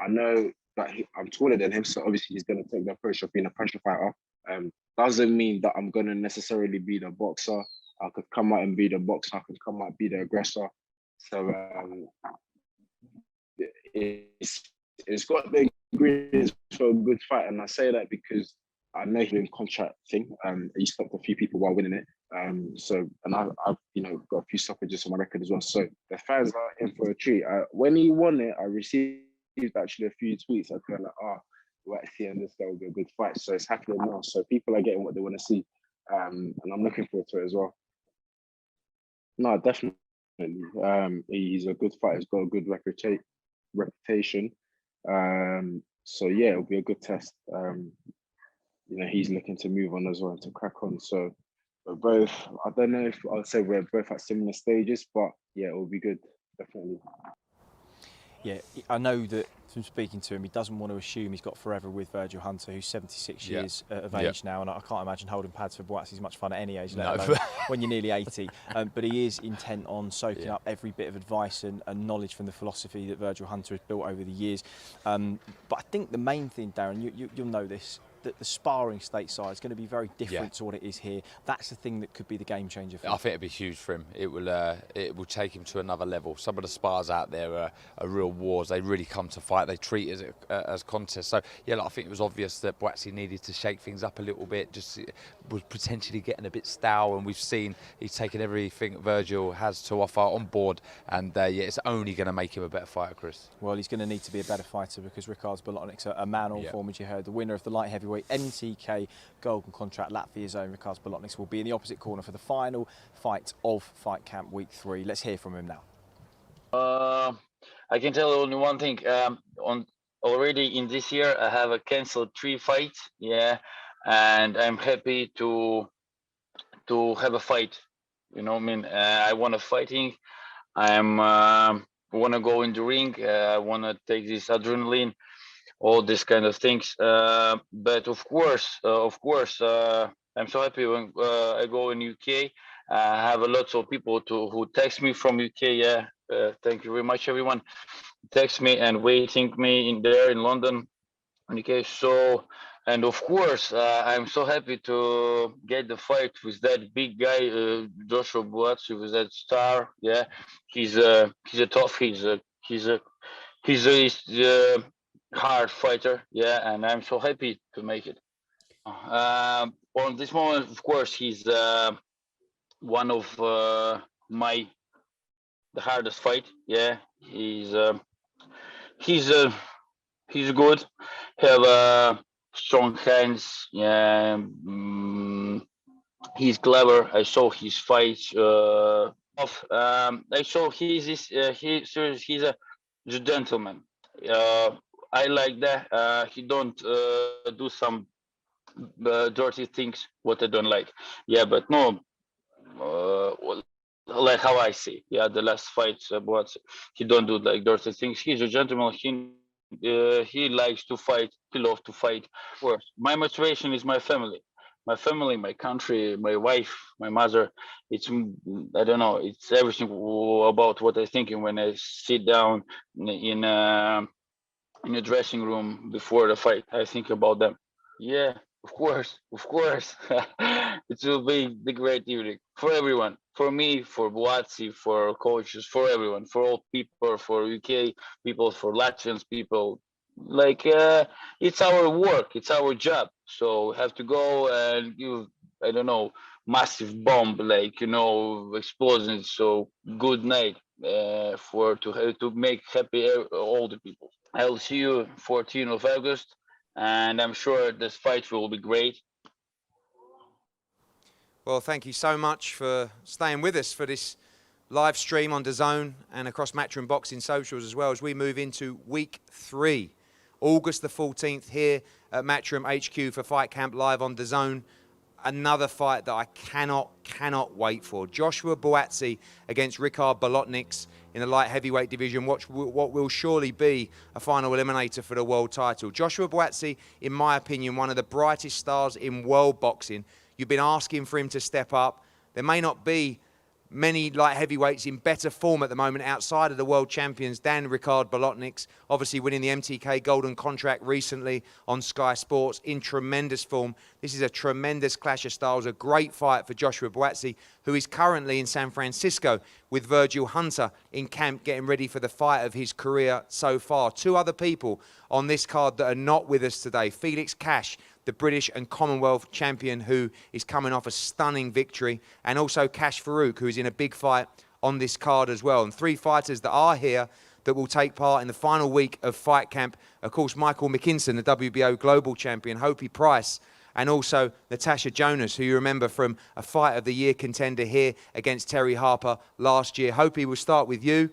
I know that I'm taller than him, so obviously he's going to take the approach of being a pressure fighter. Doesn't mean that I'm going to necessarily be the boxer. I could come out and be the boxer. I could come out and be the aggressor. So it's got the ingredients for a good fight, and I say that because I know he's doing contract thing. He stopped a few people while winning it. And I've got a few stoppages on my record as well. So the fans are in for a treat. When he won it, I received actually a few tweets. I feel like, we're actually seeing this guy will be a good fight. So it's happening now. So people are getting what they want to see. And I'm looking forward to it as well. No, definitely. He's a good fighter. He's got a good reputation. So yeah, it'll be a good test. He's looking to move on as well and to crack on. So we're both, I don't know if I'll say we're both at similar stages, but yeah, it will be good, definitely.
Yeah, I know that from speaking to him, he doesn't want to assume he's got forever with Virgil Hunter, who's 76 years of age now, and I can't imagine holding pads for Boaz is much fun at any age, let alone when you're nearly 80. But he is intent on soaking up every bit of advice and knowledge from the philosophy that Virgil Hunter has built over the years. But I think the main thing, Darren, you'll know this, that the sparring stateside is going to be very different to what it is here. That's the thing that could be the game changer for him.
I think it'd be huge for him. It will take him to another level. Some of the spars out there are real wars. They really come to fight. They treat it as contests. So yeah, I think it was obvious that Boatsy needed to shake things up a little bit. Just was potentially getting a bit stale, and we've seen he's taken everything Virgil has to offer on board. And it's only going to make him a better fighter, Chris.
Well, he's going to need to be a better fighter because Ricards Bolotnik's a man all form, as you heard. The winner of the light heavyweight NTK Golden Contract Latvia's own Ricards Bolotnik will be in the opposite corner for the final fight of Fight Camp Week 3. Let's hear from him now.
I can tell only one thing. Already in this year, I have canceled 3 fights. And I'm happy to have a fight. I want to fighting. I'm want to go in the ring. I want to take this adrenaline, all these kind of things. But of course, I'm so happy when I go in UK. I have a lot of people who text me from UK. Thank you very much, everyone. Text me and waiting me in London, UK. So, and of course, I'm so happy to get the fight with that big guy, Joshua Buatsi, with that star. He's a tough. He's a hard fighter. And I'm so happy to make it. On this moment, of course, he's one of the hardest fight. He's good. Have strong hands. Yeah, he's clever. I saw his fights. I saw he's a gentleman. Uh, I like that. He don't do some dirty things what I don't like. Yeah, but no, well, like how I see. Yeah, the last fight, but he don't do like dirty things. He's a gentleman. He likes to fight. He loves to fight. Of course, my motivation is my family, my country, my wife, my mother. It's I don't know. It's everything about what I'm thinking when I sit down in in a dressing room before the fight. I think about them. Yeah, of course, of course. It will be the great evening for everyone, for me, for Boazzi, for coaches, for everyone, for all people, for UK people, for Latvians people. Like it's our work, it's our job. So we have to go and give, I don't know, massive bomb, like explosions. So good night for to make happy all the people. I'll see you 14th of August, and I'm sure this fight will be great.
Well, thank you so much for staying with us for this live stream on DAZN and across Matchroom Boxing socials as well as we move into week 3. August the 14th here at Matchroom HQ for Fight Camp live on DAZN. Another fight that I cannot wait for. Joshua Boazzi against Ricard Bolotniks in the light heavyweight division, what will surely be a final eliminator for the world title. Joshua Boazzi, in my opinion, one of the brightest stars in world boxing. You've been asking for him to step up. There may not be many light heavyweights in better form at the moment outside of the world champions than Ricard Bolotniks, obviously winning the MTK Golden Contract recently on Sky Sports in tremendous form. This is a tremendous clash of styles, a great fight for Joshua Boazzi, who is currently in San Francisco with Virgil Hunter in camp getting ready for the fight of his career so far. 2 other people on this card that are not with us today. Felix Cash, the British and Commonwealth champion who is coming off a stunning victory, and also Kash Farouk, who is in a big fight on this card as well. And 3 fighters that are here that will take part in the final week of Fight Camp. Of course, Michael McKinson, the WBO Global Champion, Hopi Price, and also Natasha Jonas, who you remember from a Fight of the Year contender here against Terry Harper last year. Hopi, we'll start with you.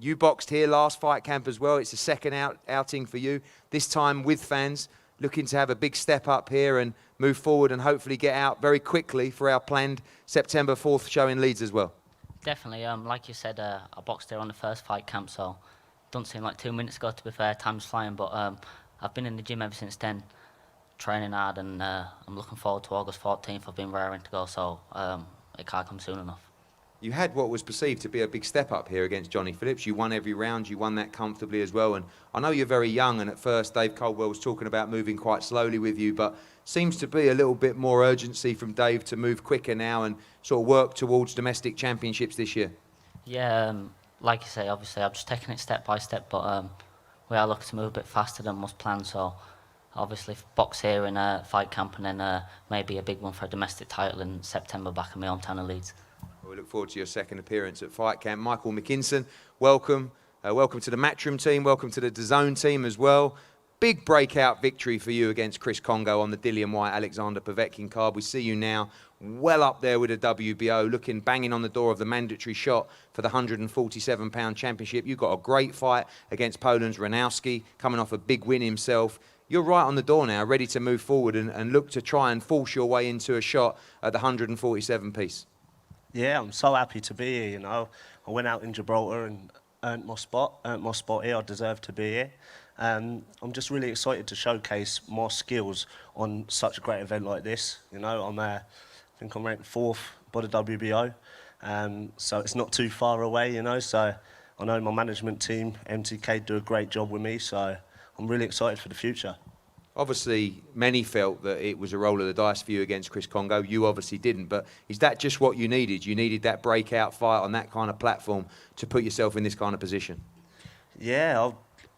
You boxed here last Fight Camp as well. It's the second outing for you, this time with fans. Looking to have a big step up here and move forward and hopefully get out very quickly for our planned September 4th show in Leeds as well.
Definitely. Like you said, I boxed there on the first Fight Camp, so don't seem like 2 minutes ago, to be fair. Time's flying, but I've been in the gym ever since then, training hard, and I'm looking forward to August 14th. I've been raring to go, so it can't come soon enough.
You had what was perceived to be a big step up here against Johnny Phillips. You won every round, you won that comfortably as well. And I know you're very young, and at first Dave Caldwell was talking about moving quite slowly with you, but seems to be a little bit more urgency from Dave to move quicker now and sort of work towards domestic championships this year.
Yeah, like you say, obviously I'm just taking it step by step, but we are looking to move a bit faster than was planned, so obviously box here in a Fight Camp, and then maybe a big one for a domestic title in September back in my hometown of Leeds.
We look forward to your second appearance at Fight Camp. Michael McKinson, welcome. Welcome to the Matchroom team. Welcome to the DAZN team as well. Big breakout victory for you against Chris Congo on the Dillian White Alexander Povetkin card. We see you now well up there with the WBO, looking banging on the door of the mandatory shot for the 147-pound championship. You got a great fight against Poland's Ranowski, coming off a big win himself. You're right on the door now, ready to move forward and look to try and force your way into a shot at the 147 piece.
Yeah, I'm so happy to be here, you know. I went out in Gibraltar and earned my spot here. I deserve to be here. I'm just really excited to showcase my skills on such a great event like this. You know, I think I'm ranked 4th by the WBO, so it's not too far away, you know. So I know my management team, MTK, do a great job with me, so I'm really excited for the future.
Obviously, many felt that it was a roll of the dice for you against Chris Congo. You obviously didn't, but is that just what you needed? You needed that breakout fight on that kind of platform to put yourself in this kind of position?
Yeah,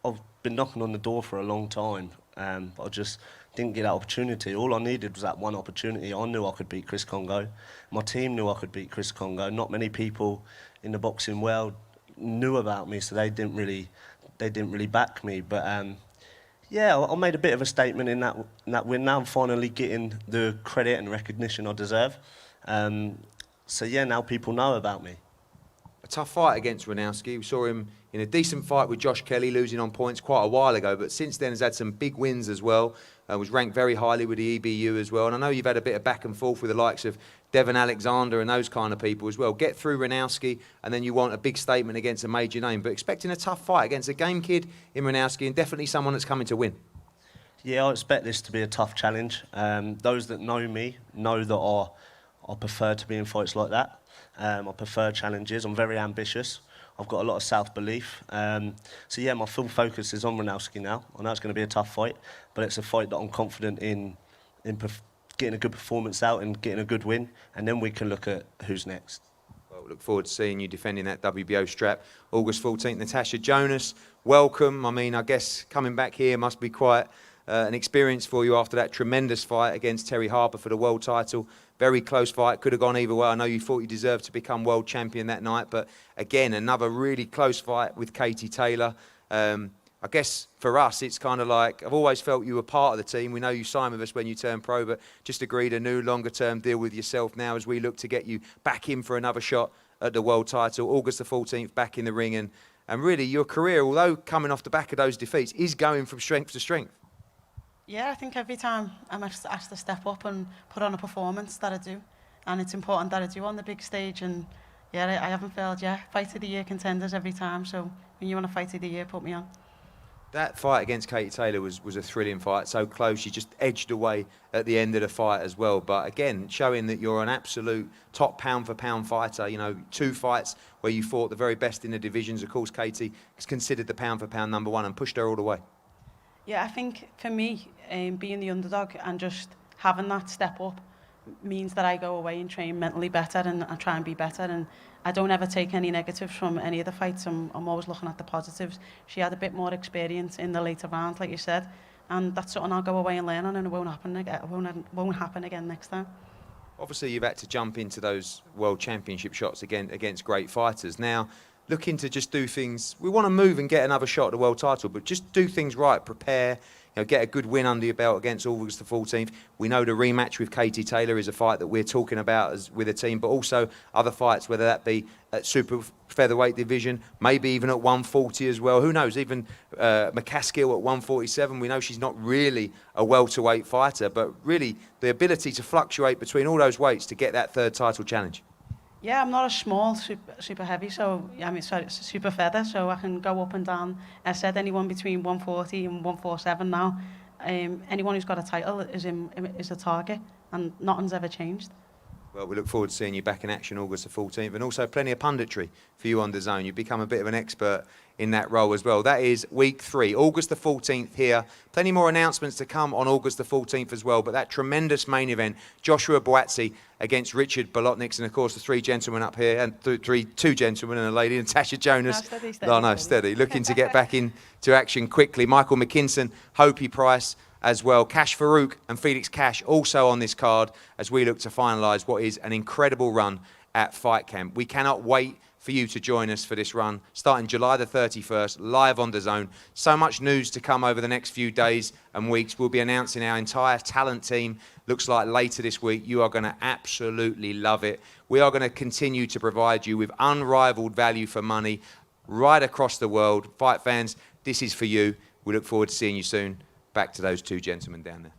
I've been knocking on the door for a long time, but I just didn't get that opportunity. All I needed was that one opportunity. I knew I could beat Chris Congo. My team knew I could beat Chris Congo. Not many people in the boxing world knew about me, so they didn't really back me. But Yeah, I made a bit of a statement in that win. Now I'm finally getting the credit and recognition I deserve. So yeah, now people know about me.
A tough fight against Ranowski. We saw him in a decent fight with Josh Kelly, losing on points quite a while ago, but since then has had some big wins as well. Was ranked very highly with the EBU as well. And I know you've had a bit of back and forth with the likes of Devon Alexander and those kind of people as well. Get through Ranowski, and then you want a big statement against a major name. But expecting a tough fight against a game kid in Ranowski, and definitely someone that's coming to win.
Yeah, I expect this to be a tough challenge. Those that know me know that I prefer to be in fights like that. I prefer challenges. I'm very ambitious. I've got a lot of self-belief. So yeah, my full focus is on Ranowski now. I know it's going to be a tough fight, but it's a fight that I'm confident in getting a good performance out and getting a good win, and then we can look at who's next.
Well, look forward to seeing you defending that WBO strap. August 14th, Natasha Jonas, welcome. I mean, I guess coming back here must be quite an experience for you after that tremendous fight against Terry Harper for the world title. Very close fight, could have gone either way. I know you thought you deserved to become world champion that night, but again, another really close fight with Katie Taylor. I guess for us, it's kind of like, I've always felt you were part of the team. We know you signed with us when you turned pro, but just agreed a new longer-term deal with yourself now as we look to get you back in for another shot at the world title. August the 14th, back in the ring. And really, your career, although coming off the back of those defeats, is going from strength to strength.
Yeah, I think every time I'm asked to step up and put on a performance that I do. And it's important that I do on the big stage. And yeah, I haven't failed yet. Fight of the year contenders every time. So when you want a fight of the year, put me on.
That fight against Katie Taylor was a thrilling fight, so close. She just edged away at the end of the fight as well. But again, showing that you're an absolute top pound-for-pound fighter. You know, 2 fights where you fought the very best in the divisions. Of course, Katie is considered the pound-for-pound #1 and pushed her all the way.
Yeah, I think for me, being the underdog and just having that step up means that I go away and train mentally better and I try and be better. And I don't ever take any negatives from any of the fights. I'm always looking at the positives. She had a bit more experience in the later rounds, like you said, and that's something I'll go away and learn on, and it won't happen again. It won't happen again next time.
Obviously, you've had to jump into those world championship shots again against great fighters. Now, looking to just do things, we want to move and get another shot at the world title, but just do things right, prepare, you know, get a good win under your belt against August the 14th. We know the rematch with Katie Taylor is a fight that we're talking about with a team, but also other fights, whether that be at super featherweight division, maybe even at 140 as well. Who knows, even McCaskill at 147. We know she's not really a welterweight fighter, but really the ability to fluctuate between all those weights to get that 3rd title challenge.
Yeah, I'm not a small super heavy, so I mean, sorry, super feather, so I can go up and down. I said anyone between 140 and 147 now. Anyone who's got a title is a target, and nothing's ever changed.
Well, we look forward to seeing you back in action August the 14th, and also plenty of punditry for you on DAZN. You've become a bit of an expert in that role as well. That is week 3, August the 14th here. Plenty more announcements to come on August the 14th as well, but that tremendous main event, Joshua Boazzi against Richard Bolotniks, and of course the 3 gentlemen up here, and 2 gentlemen and a lady, Natasha Jonas. Steady. Looking to get back into action quickly. Michael McKinson, Hopi Price as well. Cash Farouk and Felix Cash also on this card as we look to finalise what is an incredible run at Fight Camp. We cannot wait for you to join us for this run, starting July the 31st, live on DAZN. So much news to come over the next few days and weeks. We'll be announcing our entire talent team. Looks like later this week. You are going to absolutely love it. We are going to continue to provide you with unrivaled value for money right across the world. Fight fans, this is for you. We look forward to seeing you soon. Back to those 2 gentlemen down there.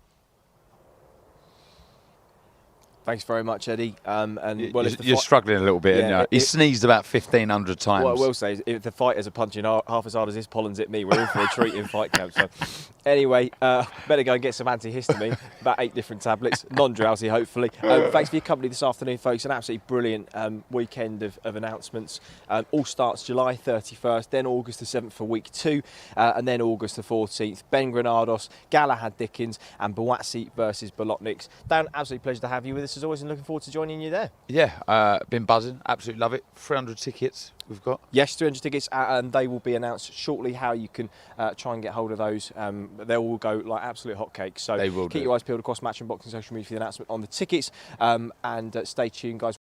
Thanks very much, Eddie.
You're struggling a little bit, yeah, he sneezed about 1,500 times.
What I will say is, if the fighters are punching half as hard as this Pollins hit me, we're in for a treat in Fight Camp. So, anyway, better go and get some antihistamine, about 8 different tablets, non-drowsy, hopefully. Thanks for your company this afternoon, folks. An absolutely brilliant weekend of announcements. All starts July 31st, then August the 7th for week 2, and then August the 14th. Ben Granados, Galahad Dickens, and Boazzi versus Bolotniks. Dan, absolute pleasure to have you with us as always, and looking forward to joining you there.
Yeah, been buzzing, absolutely love it. 300 tickets we've got.
Yes, 300 tickets, and they will be announced shortly how you can try and get hold of those. They will go like absolute hotcakes. So
they will
keep your eyes peeled across Matchroom Boxing social media for the announcement on the tickets, and stay tuned, guys.